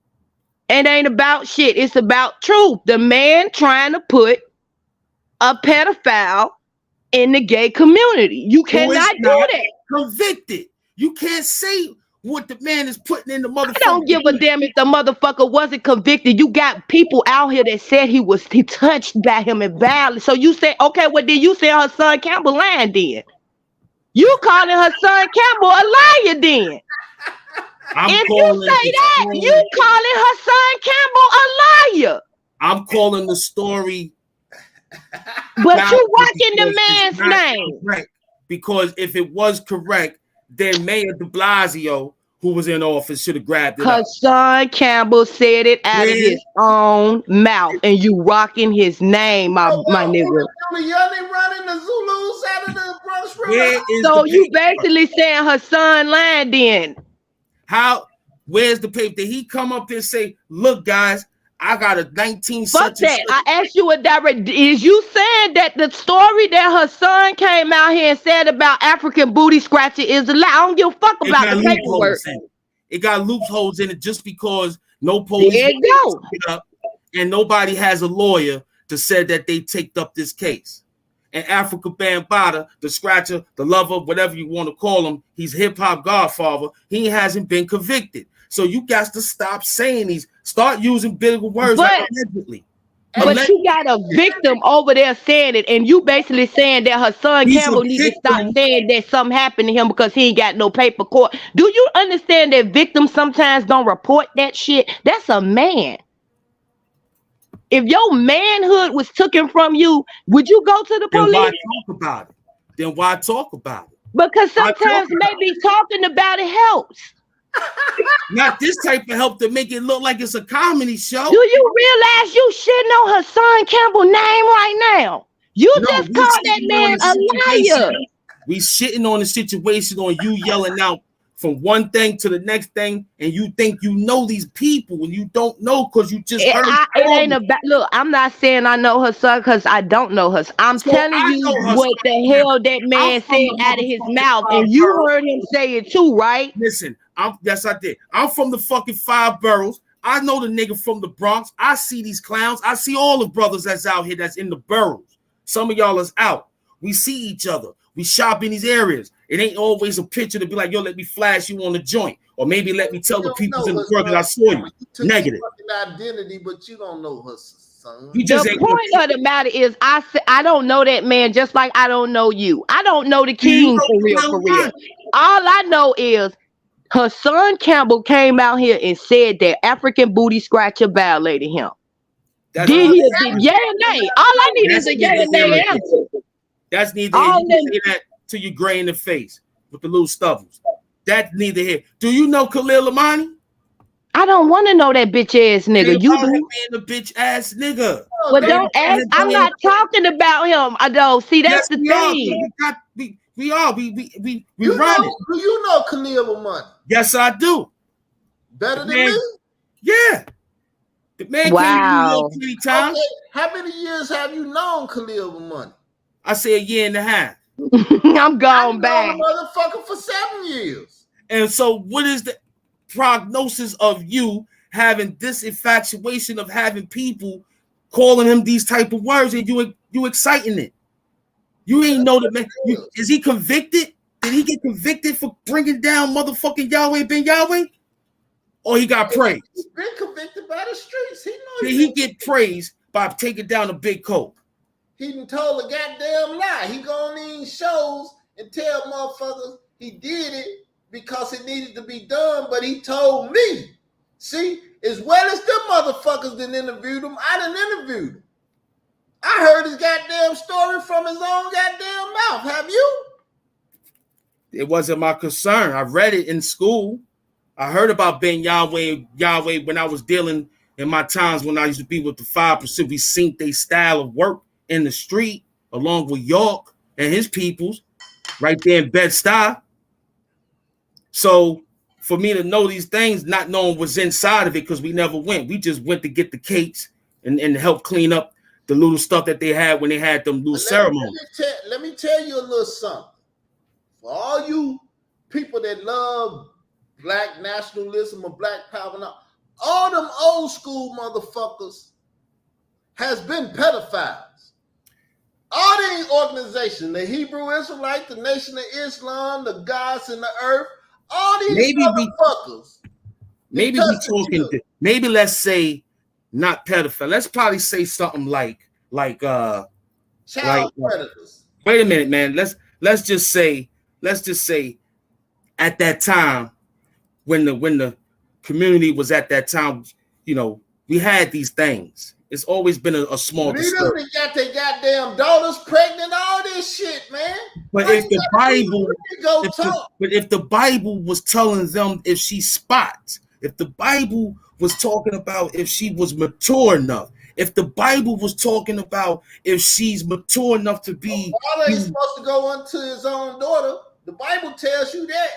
Speaker 4: It ain't about shit. It's about truth. The man trying to put a pedophile in the gay community. You cannot do that.
Speaker 1: Convicted. You can't say what the man is putting in the motherfucker.
Speaker 4: I don't give a damn if the motherfucker wasn't convicted. You got people out here that said he touched by him and violent. So you say, okay, well then you say her son Campbell lying then. You calling her son Campbell a liar then. If you say that, you calling her son Campbell a liar.
Speaker 1: I'm calling the story.
Speaker 4: But you working the man's name.
Speaker 1: Correct. Because if it was correct, then Mayor de Blasio, who was in office, should have grabbed it.
Speaker 4: Hassan Campbell said it out of his own mouth, and you rocking his name, my nigga. So you basically saying Hassan lying then?
Speaker 1: Where's the paper? Did he come up there and say, "Look, guys, I got a 19."
Speaker 4: Fuck that. I asked you a direct. Is you saying that the story that her son came out here and said about African booty scratching is a lie? I don't give a fuck about the paperwork.
Speaker 1: It got loopholes in it just because no police
Speaker 4: pick it
Speaker 1: up, and nobody has a lawyer to say that they take up this case. And Africa Bambaataa, the scratcher, the lover, whatever you want to call him, he's hip hop godfather. He hasn't been convicted. So you got to stop saying these. Start using bigger words like allegedly.
Speaker 4: But you got a victim over there saying it, and you basically saying that her son Campbell needs to stop saying that something happened to him because he ain't got no paper court. Do you understand that victims sometimes don't report that shit? That's a man. If your manhood was taken from you, would you go to the police?
Speaker 1: Then why talk about it?
Speaker 4: Because sometimes maybe talking about it helps.
Speaker 1: Not this type of help to make it look like it's a comedy show.
Speaker 4: Do you realize you shitting on Hassan Campbell's name right now? You just called that man a liar.
Speaker 1: We shitting on the situation on you yelling out from one thing to the next thing, and you think you know these people when you don't know because you just heard.
Speaker 4: It ain't about. Look, I'm not saying I know her son because I don't know her. I'm telling you what the hell that man said out of his mouth, and you heard him say it too, right?
Speaker 1: Listen, yes, I did. I'm from the fucking 5 boroughs. I know the nigga from the Bronx. I see these clowns. I see all the brothers that's out here that's in the boroughs. Some of y'all is out. We see each other. We shop in these areas. It ain't always a picture to be like, yo, let me flash you on the joint. Or maybe let me tell the people in the world that I saw you. Negative.
Speaker 3: Identity, but you don't know her son.
Speaker 4: The point of the matter is, I don't know that man just like I don't know you. I don't know the king for real, for real. All I know is Hassan Campbell came out here and said that African booty scratcher violated him. Did he? Yeah or nay? All I need is a yeah or nay answer.
Speaker 1: That's neither here. You say that to you gray in the face with the little stubbles. That's neither here. Do you know Khalil Amani?
Speaker 4: I don't want to know that bitch ass nigga. You do
Speaker 1: being a bitch ass nigga.
Speaker 4: Well, don't ask. I'm not talking about him. I don't see. That's the thing.
Speaker 1: We run it.
Speaker 3: Do you know Khalil Amani?
Speaker 1: Yes, I do.
Speaker 3: Better than me?
Speaker 1: Yeah. The man
Speaker 4: wow.
Speaker 1: came 20 times.
Speaker 3: Okay. How many years have you known Khalil Amani?
Speaker 1: I say 1.5 years.
Speaker 4: I'm going back.
Speaker 3: Motherfucker for 7 years.
Speaker 1: And so what is the prognosis of you having this infatuation of having people calling him these type of words and you exciting it? You ain't know the man. Is he convicted? Did he get convicted for bringing down motherfucking Yahweh Ben Yahweh? Or he got praised?
Speaker 3: He's been convicted by the streets.
Speaker 1: Did he get praised by taking down a big coat?
Speaker 3: He done told a goddamn lie. He go on these shows and tell motherfuckers he did it because it needed to be done, but he told me. See, as well as them motherfuckers that interviewed him, I done interviewed him. I heard his goddamn story from his own goddamn mouth. Have you?
Speaker 1: It wasn't my concern. I read it in school. I heard about Ben Yahweh when I was dealing in my times when I used to be with the 5%. We seen their style of work in the street, along with York and his peoples, right there in Bed-Stuy. So for me to know these things, not knowing what's inside of it, because we never went. We just went to get the cakes and help clean up the little stuff that they had when they had them little ceremonies.
Speaker 3: Let me tell you a little something. For all you people that love black nationalism or black power, all them old school motherfuckers has been pedophiles. All these organizations, the Hebrew Israelite, the Nation of Islam, the Gods in the Earth, all these motherfuckers.
Speaker 1: Maybe let's say not pedophile. Let's probably say something like
Speaker 3: child predators.
Speaker 1: Wait a minute, man. Let's just say at that time when the community was at that time, we had these things. It's always been a small disturbance.
Speaker 3: They got their goddamn daughters pregnant, all this shit, man.
Speaker 1: But if the Bible was telling them if she spots, if the Bible was talking about if she was mature enough, if the Bible was talking about if she's mature enough to be,
Speaker 3: all ain't supposed to go unto his own daughter. The Bible tells you that.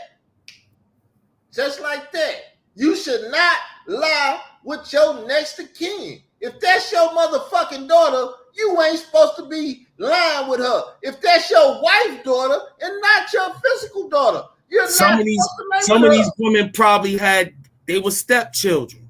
Speaker 3: Just like that. You should not lie with your next of kin. If that's your motherfucking daughter, you ain't supposed to be lying with her. If that's your wife's daughter and not your physical daughter, you're
Speaker 1: some of these women probably they were stepchildren.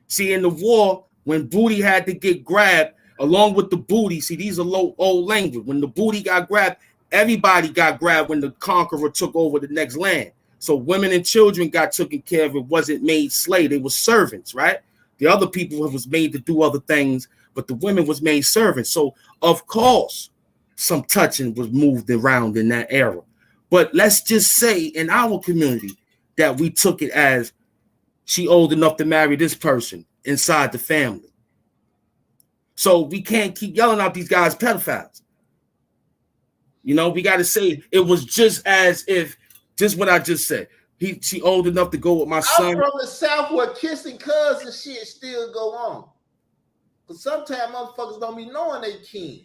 Speaker 1: See, in the war, when booty had to get grabbed, along with the booty, see, these are old language. When the booty got grabbed, everybody got grabbed when the conqueror took over the next land. So women and children got taken care of. It wasn't made slave. They were servants, right? The other people was made to do other things, but the women was made servants. So, of course, some touching was moved around in that era. But let's just say in our community that we took it as she old enough to marry this person inside the family. So we can't keep yelling out these guys pedophiles. We got to say it was just as if, just what I just said. She old enough to go with my son.
Speaker 3: I'm from the South where kissing cousins shit still go on. But sometimes motherfuckers don't be knowing they kin.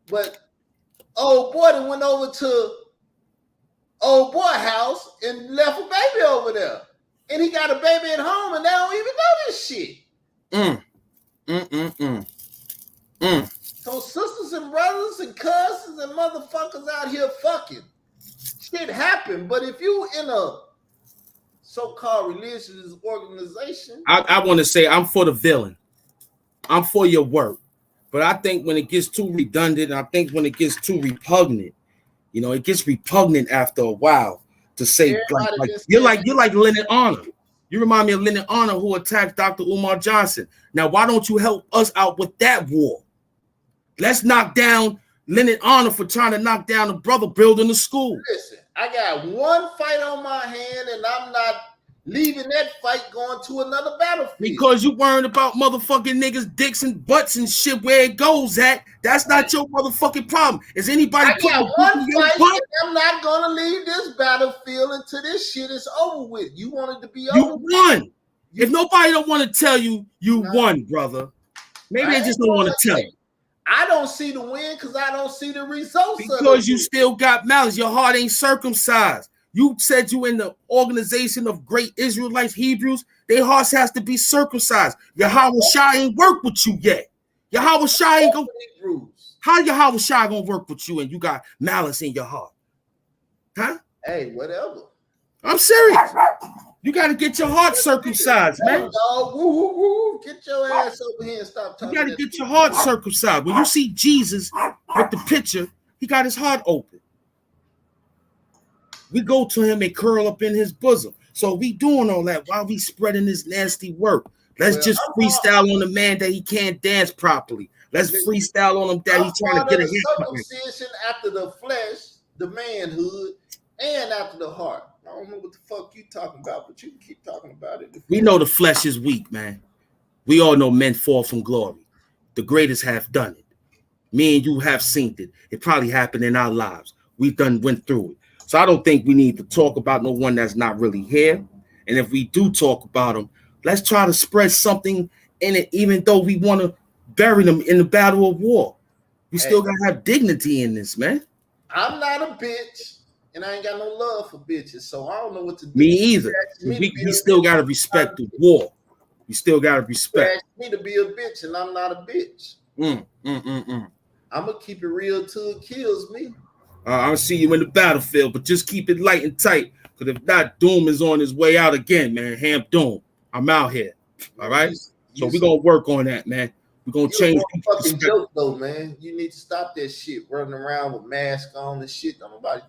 Speaker 3: But old boy that went over to old boy house and left a baby over there. And he got a baby at home and they don't even know this shit. So sisters and brothers and cousins and motherfuckers out here fucking. Shit happen. But if you in a so-called religious organization.
Speaker 1: I want to say I'm for the villain. I'm for your work. But I think when it gets too redundant, I think when it gets too repugnant, you know, it gets repugnant after a while to say like you're like Leonard Honor. You remind me of Leonard Honor who attacked Dr. Umar Johnson. Now, why don't you help us out with that war? Let's knock down Leonard Honor for trying to knock down a brother building the school.
Speaker 3: Listen, I got one fight on my hand and I'm not leaving that fight going to another battlefield.
Speaker 1: Because you worrying about motherfucking niggas' dicks and butts and shit where it goes at. That's not your motherfucking problem. Is anybody
Speaker 3: I got one fight and I'm not gonna leave this battlefield until this shit is over with. You wanted to be over.
Speaker 1: You won. If nobody don't want to tell you, you won, brother. Maybe they just don't want to tell you.
Speaker 3: I don't see the win because I don't see the results.
Speaker 1: Because you still got malice. Your heart ain't circumcised. You said you in the organization of great Israelites, Hebrews. Their hearts has to be circumcised. Yahweh Shai ain't work with you yet. Yahweh Shai ain't gonna. How Yahweh Shai gonna work with you and you got malice in your heart? Huh?
Speaker 3: Hey, whatever.
Speaker 1: I'm serious. You got to get your heart circumcised, man.
Speaker 3: Dog, woo, woo, woo. Get your ass over here and stop talking.
Speaker 1: You got to get your heart circumcised. When you see Jesus with the picture, he got his heart open. We go to him and curl up in his bosom. So we doing all that while we spreading this nasty work. Let's just freestyle on the man that he can't dance properly. Let's freestyle on him that he's trying to get a hit.
Speaker 3: Circumcision after the flesh, the manhood, and after the heart. I don't know what the fuck you talking about, but you can keep talking about it.
Speaker 1: We know the flesh is weak, man. We all know men fall from glory. The greatest have done it. Me and you have seen it. It probably happened in our lives. We've went through it. So I don't think we need to talk about no one that's not really here. And if we do talk about them, let's try to spread something in it, even though we want to bury them in the battle of war. We still got to have dignity in this, man.
Speaker 3: I'm not a bitch. And I ain't got no love for bitches, so I don't know what to do.
Speaker 1: Me either. We still got to respect the war. We still got to respect.
Speaker 3: Me to be a bitch, and I'm not a bitch. I'm going to keep it real till it kills me.
Speaker 1: I'll see you in the battlefield, but just keep it light and tight, because if not, Doom is on his way out again, man. Hamp Doom. I'm out here. All right? So we're going to work on that, man. We're going to change.
Speaker 3: Fucking joke, though, man. You need to stop that shit running around with mask on and shit.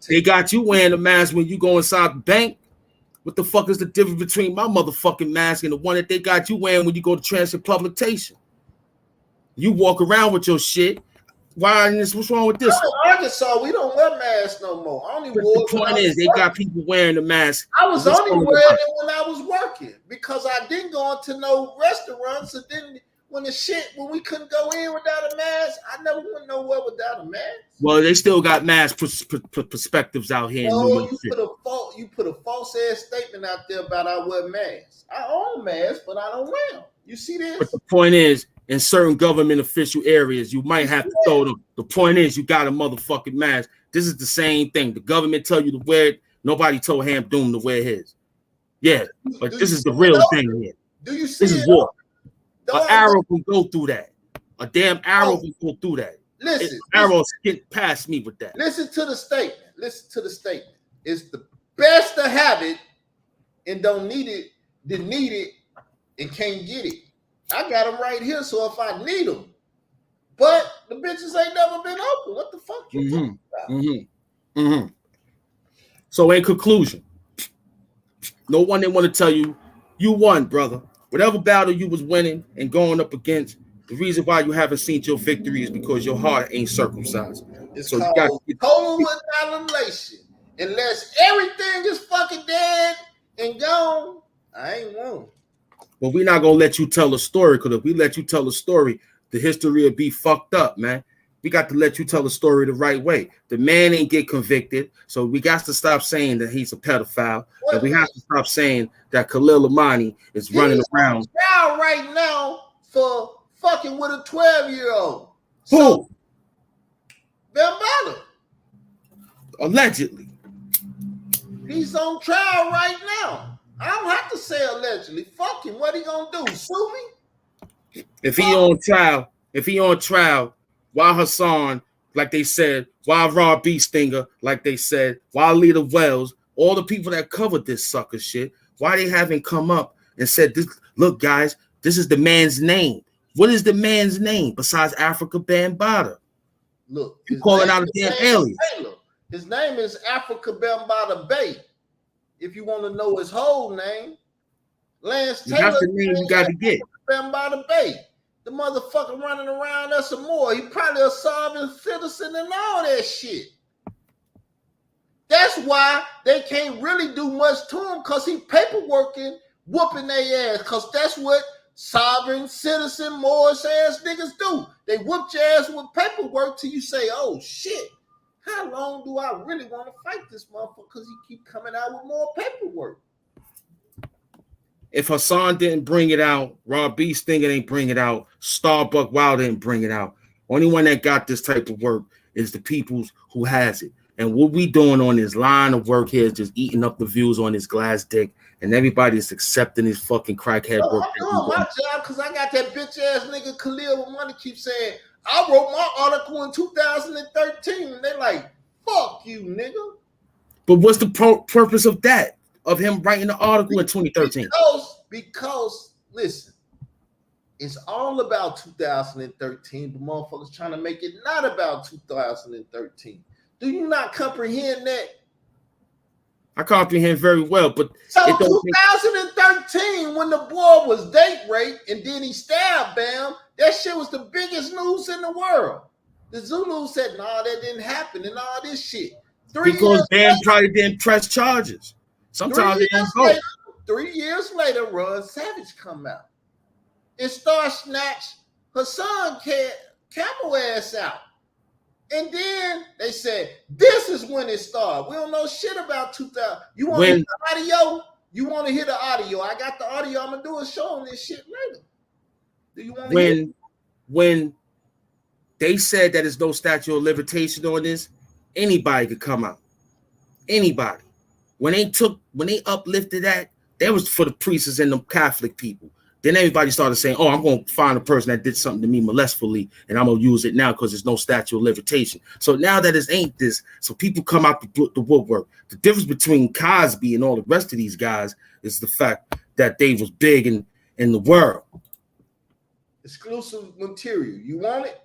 Speaker 1: They got you wearing a mask when you go inside the bank. What the fuck is the difference between my motherfucking mask and the one that they got you wearing when you go to transit publication? You walk around with your shit. Why in this? What's wrong with this?
Speaker 3: In Arkansas, we don't wear masks no more. I only wore.
Speaker 1: The point is, they got people wearing the mask.
Speaker 3: I was only wearing it when I was working because I didn't go into no restaurants. So then, when we couldn't go in without a mask, I never went nowhere without a mask.
Speaker 1: Well, they still got mask perspectives out here.
Speaker 3: No, you put a false ass statement out there about I wear masks. I own masks, but I don't wear them. You see this?
Speaker 1: But the point is, in certain government official areas, you might have to throw them. The point is, you got a motherfucking mask. This is the same thing. The government tell you to wear it. Nobody told Hamp Doom to wear his. Yeah, but this is the real thing here.
Speaker 3: Do you see
Speaker 1: this is war. An arrow can go through that. A damn arrow can go through that.
Speaker 3: Listen,
Speaker 1: arrow skip past me with that.
Speaker 3: Listen to the statement. It's the best to have it and don't need it, then need it and can't get it. I got them right here, so if I need them, but the bitches ain't never been open. What the fuck you talking about?
Speaker 1: So in conclusion, no one they want to tell you, you won, brother. Whatever battle you was winning and going up against, the reason why you haven't seen your victory is because your heart ain't circumcised.
Speaker 3: It's
Speaker 1: so
Speaker 3: called
Speaker 1: you got to
Speaker 3: total annihilation. Unless everything is fucking dead and gone, I ain't won.
Speaker 1: But we're not gonna let you tell a story, because if we let you tell a story, the history will be fucked up, man. We got to let you tell the story the right way. The man ain't get convicted, so we got to stop saying that he's a pedophile, and we have to stop saying that Khalil Amani is running around.
Speaker 3: Trial right now for fucking with a 12-year-old.
Speaker 1: Who?
Speaker 3: So, Bambaataa.
Speaker 1: Allegedly.
Speaker 3: He's on trial right now. I don't have to say allegedly. Fuck him. What he gonna do? Sue me?
Speaker 1: If he on trial, why Hassan, like they said, why Raw B Stinger, like they said, why Lita Wells, all the people that covered this sucker shit, why they haven't come up and said, "This, look, guys, this is the man's name." What is the man's name besides Africa Bambaataa?
Speaker 3: Look,
Speaker 1: you calling out a damn alien.
Speaker 3: His name is Africa Bambaataa Bay. If you want to know his whole name, Lance Taylor.
Speaker 1: That's the name you got to get.
Speaker 3: Bambaataa Bay. The motherfucker running around us some more. He probably a sovereign citizen and all that shit. That's why they can't really do much to him, because he paperworking, whooping their ass, because that's what sovereign citizen Moorish ass niggas do. They whoop your ass with paperwork till you say, oh shit, how long do I really want to fight this motherfucker, because he keep coming out with more paperwork.
Speaker 1: If Hassan didn't bring it out, Rob B. Stinger didn't bring it out, Starbuck Wild didn't bring it out. Only one that got this type of work is the peoples who has it. And what we doing on this line of work here is just eating up the views on this glass dick, and everybody's accepting his fucking crackhead work.
Speaker 3: I'm doing my job because I got that bitch ass nigga Khalil with money keep saying, I wrote my article in 2013, and they like, fuck you, nigga.
Speaker 1: But what's the purpose of that? Of him writing the article in 2013?
Speaker 3: Because listen, it's all about 2013, but motherfuckers trying to make it not about 2013. Do you not comprehend that?
Speaker 1: I comprehend very well, but
Speaker 3: so 2013, when the boy was date raped and then he stabbed Bam, that shit was the biggest news in the world. The Zulu said, "Nah, that didn't happen," and all this shit.
Speaker 1: Because Bam probably didn't press charges. Sometimes they don't go.
Speaker 3: 3 years later, Ron Savage come out and start snatch Hassan camel ass out. And then they said, this is when it started. We don't know shit about 2000. You want to hear the audio? You want to hear the audio? I got the audio. I'm going to do a show on this shit later. Do you want to hear?
Speaker 1: When they said that there's no statute of limitation on this, anybody could come out. Anybody. When they uplifted that was for the priests and the Catholic people. Then everybody started saying, oh, I'm going to find a person that did something to me molestfully, and I'm going to use it now because there's no statute of limitation. So now that it ain't this, so people come out the woodwork. The difference between Cosby and all the rest of these guys is the fact that they was big in the world.
Speaker 3: Exclusive material. You want it?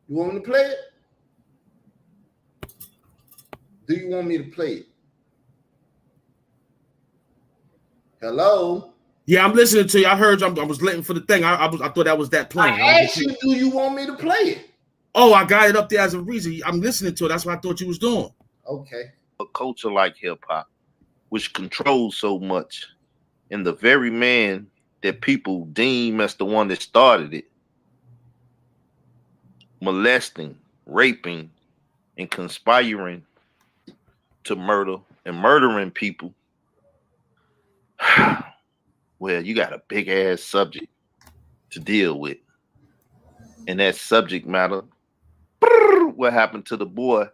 Speaker 3: You want me to play it? Do you want me to play it? Hello?
Speaker 1: Yeah, I'm listening to you. I heard you. I was waiting for the thing. I thought that was that playing.
Speaker 3: I asked you, do you want me to play it?
Speaker 1: Oh, I got it up there as a reason. I'm listening to it. That's what I thought you was doing.
Speaker 3: Okay.
Speaker 5: A culture like hip-hop, which controls so much, and the very man that people deem as the one that started it, molesting, raping, and conspiring to murder and murdering people, well, you got a big ass subject to deal with. And that subject matter, what happened to the boy,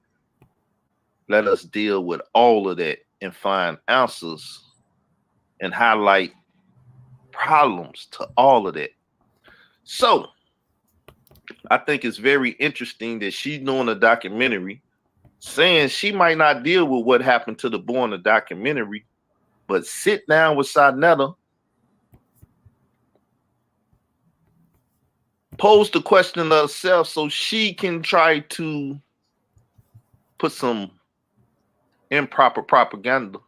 Speaker 5: let us deal with all of that and find answers and highlight problems to all of that. So I think it's very interesting that she's doing a documentary saying she might not deal with what happened to the boy in the documentary, but sit down with Sarnetta, pose the question of herself so she can try to put some improper propaganda,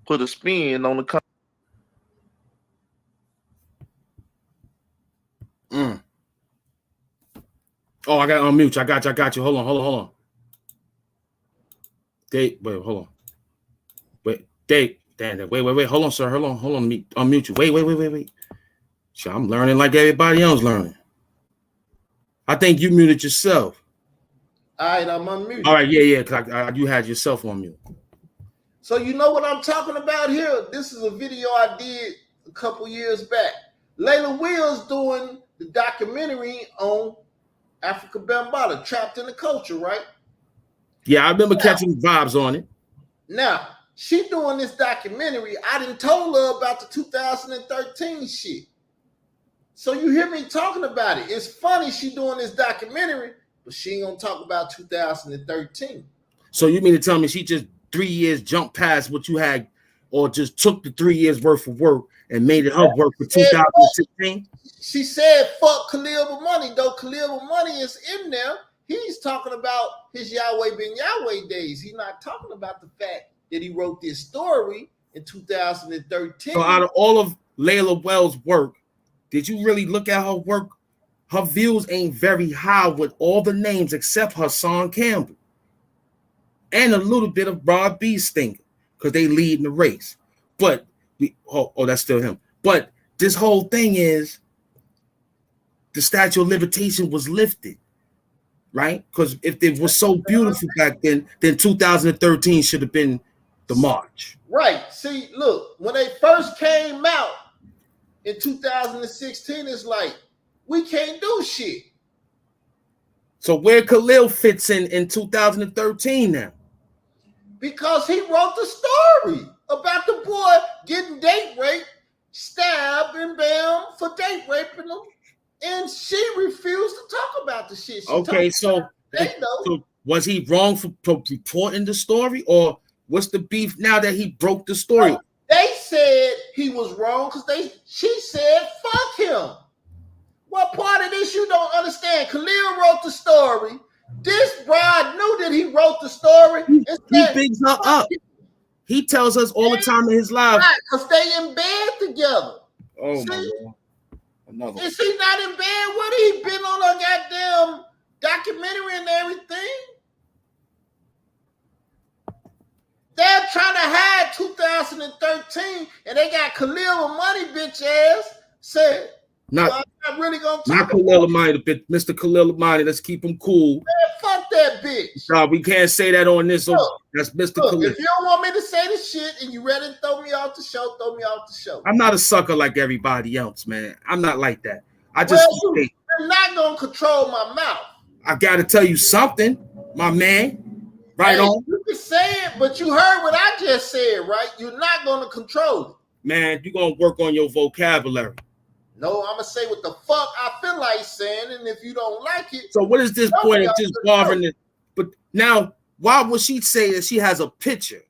Speaker 5: put a spin on the
Speaker 1: Oh, I got to unmute you. I got you. Hold on. Wait, hold on. Wait, hold on, sir. Hold on. Unmute you. Wait. Sure, I'm learning like everybody else learning. I think you muted yourself.
Speaker 3: All right, I'm unmuted.
Speaker 1: All right, yeah, because you had yourself on mute.
Speaker 3: So you know what I'm talking about here? This is a video I did a couple years back. Layla Wills doing the documentary on Africa Bambaataa, Trapped in the Culture, right?
Speaker 1: Yeah, I remember catching vibes on it.
Speaker 3: Now, she doing this documentary. I done told her about the 2013 shit. So you hear me talking about it. It's funny she doing this documentary, but she ain't gonna talk about 2013.
Speaker 1: So you mean to tell me she just 3 years jumped past what you had, or just took the 3 years worth of work and made it her work for 2016?
Speaker 3: She said, fuck Khalil Money, though Khalil Money is in there. He's talking about his Yahweh Ben Yahweh days. He's not talking about the fact that he wrote this story in 2013.
Speaker 1: So out of all of Layla Wells' work, did you really look at her work? Her views ain't very high with all the names except Hassan Campbell and a little bit of Rob B. Stinger, because they lead in the race. But that's still him. But this whole thing is the statute of limitation was lifted, right? Because if it was so beautiful back then 2013 should have been the March.
Speaker 3: Right. See, look, when they first came out in 2016, it's like, we can't do shit.
Speaker 1: So where Khalil fits in 2013 now?
Speaker 3: Because he wrote the story about the boy getting date raped, stabbed, and bam for date raping him. And she refused to talk about the shit.
Speaker 1: Okay, so was he wrong for reporting the story, or what's the beef now that he broke the story?
Speaker 3: No, they said he was wrong because she said fuck him. What part of this you don't understand? Khalil wrote the story. This bride knew that he wrote the story.
Speaker 1: He bigs her up. He tells us all the time in his live.
Speaker 3: Right, because they in bed together.
Speaker 1: Oh,
Speaker 3: see?
Speaker 1: my God. Another
Speaker 3: Is he not in bed with her? He been on a goddamn documentary and everything. They're trying to hide 2013, and they got Khalil Money bitch ass said,
Speaker 1: not
Speaker 3: really gonna talk
Speaker 1: not Khalil Money, Mr. Khalil Money. Let's keep him cool.
Speaker 3: Man, fuck that bitch.
Speaker 1: No, we can't say that on this.
Speaker 3: Look,
Speaker 1: that's Mr.
Speaker 3: Look,
Speaker 1: Khalil.
Speaker 3: if you don't want me to say the shit and you ready to throw me off the show, throw me off the show.
Speaker 1: I'm not a sucker like everybody else, man. I'm not like that. I just
Speaker 3: you're not gonna control my mouth.
Speaker 1: I gotta tell you something, my man. Right on.
Speaker 3: You can say it, but you heard what I just said, right? You're not gonna control it.
Speaker 1: Man, you're gonna work on your vocabulary.
Speaker 3: No, I'm gonna say what the fuck I feel like saying, and if you don't like it.
Speaker 1: So what is this point of just bothering it? But now, why would she say that she has a picture?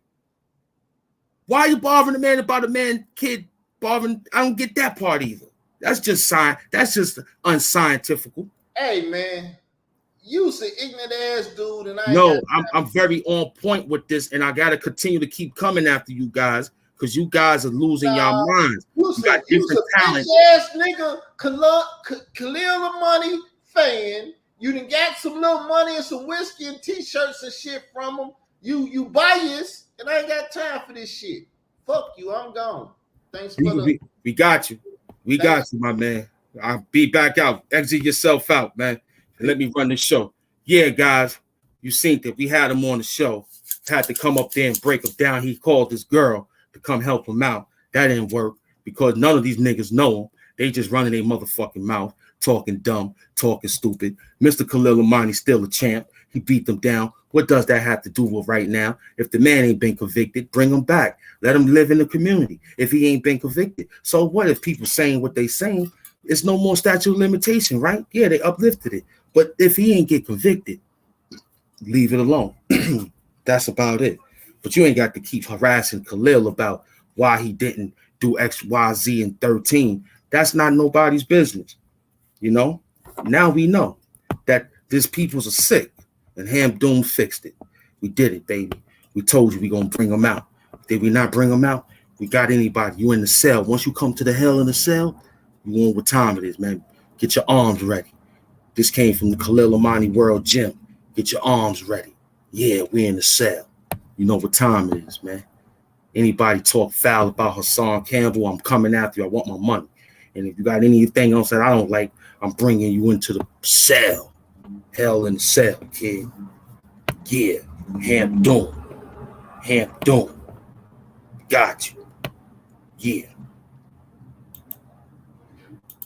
Speaker 1: Why are you bothering the man about a man kid bothering? I don't get that part either. That's just that's just unscientific.
Speaker 3: Hey man, you's an ignorant ass dude, and
Speaker 1: I'm very on point with this, and I gotta continue to keep coming after you guys. Because you guys are losing your minds. You got different talent.
Speaker 3: Ass nigga, Khalil Money fan. You done got some little money and some whiskey and t-shirts and shit from him. You biased, and I ain't got time for this shit. Fuck you, I'm gone. Thanks for
Speaker 1: we got you. We got you, my man. I'll be back out. Exit yourself out, man. And let me run the show. Yeah, guys, you seen that we had him on the show. Had to come up there and break him down. He called this girl to come help him out. That didn't work because none of these niggas know him. They just running their motherfucking mouth, talking dumb, talking stupid. Mr. Khalil Amani's still a champ. He beat them down. What does that have to do with right now? If the man ain't been convicted, bring him back. Let him live in the community if he ain't been convicted. So what if people saying what they saying? It's no more statute of limitation, right? Yeah, they uplifted it. But if he ain't get convicted, leave it alone. That's about it. But you ain't got to keep harassing Khalil about why he didn't do X, Y, Z in 13. That's not nobody's business. You know? Now we know that these peoples are sick, and Hamp Doom fixed it. We did it, baby. We told you we gonna bring them out. Did we not bring them out? We got anybody. You in the cell. Once you come to the hell in the cell, you know what time it is, man. Get your arms ready. This came from the Khalil Amani World Gym. Get your arms ready. Yeah, we in the cell. You know what time it is, man. Anybody talk foul about Hassan Campbell, I'm coming after you. I want my money. And if you got anything else that I don't like, I'm bringing you into the cell. Hell in the cell, kid. Yeah. Hamp doing. Got you. Yeah.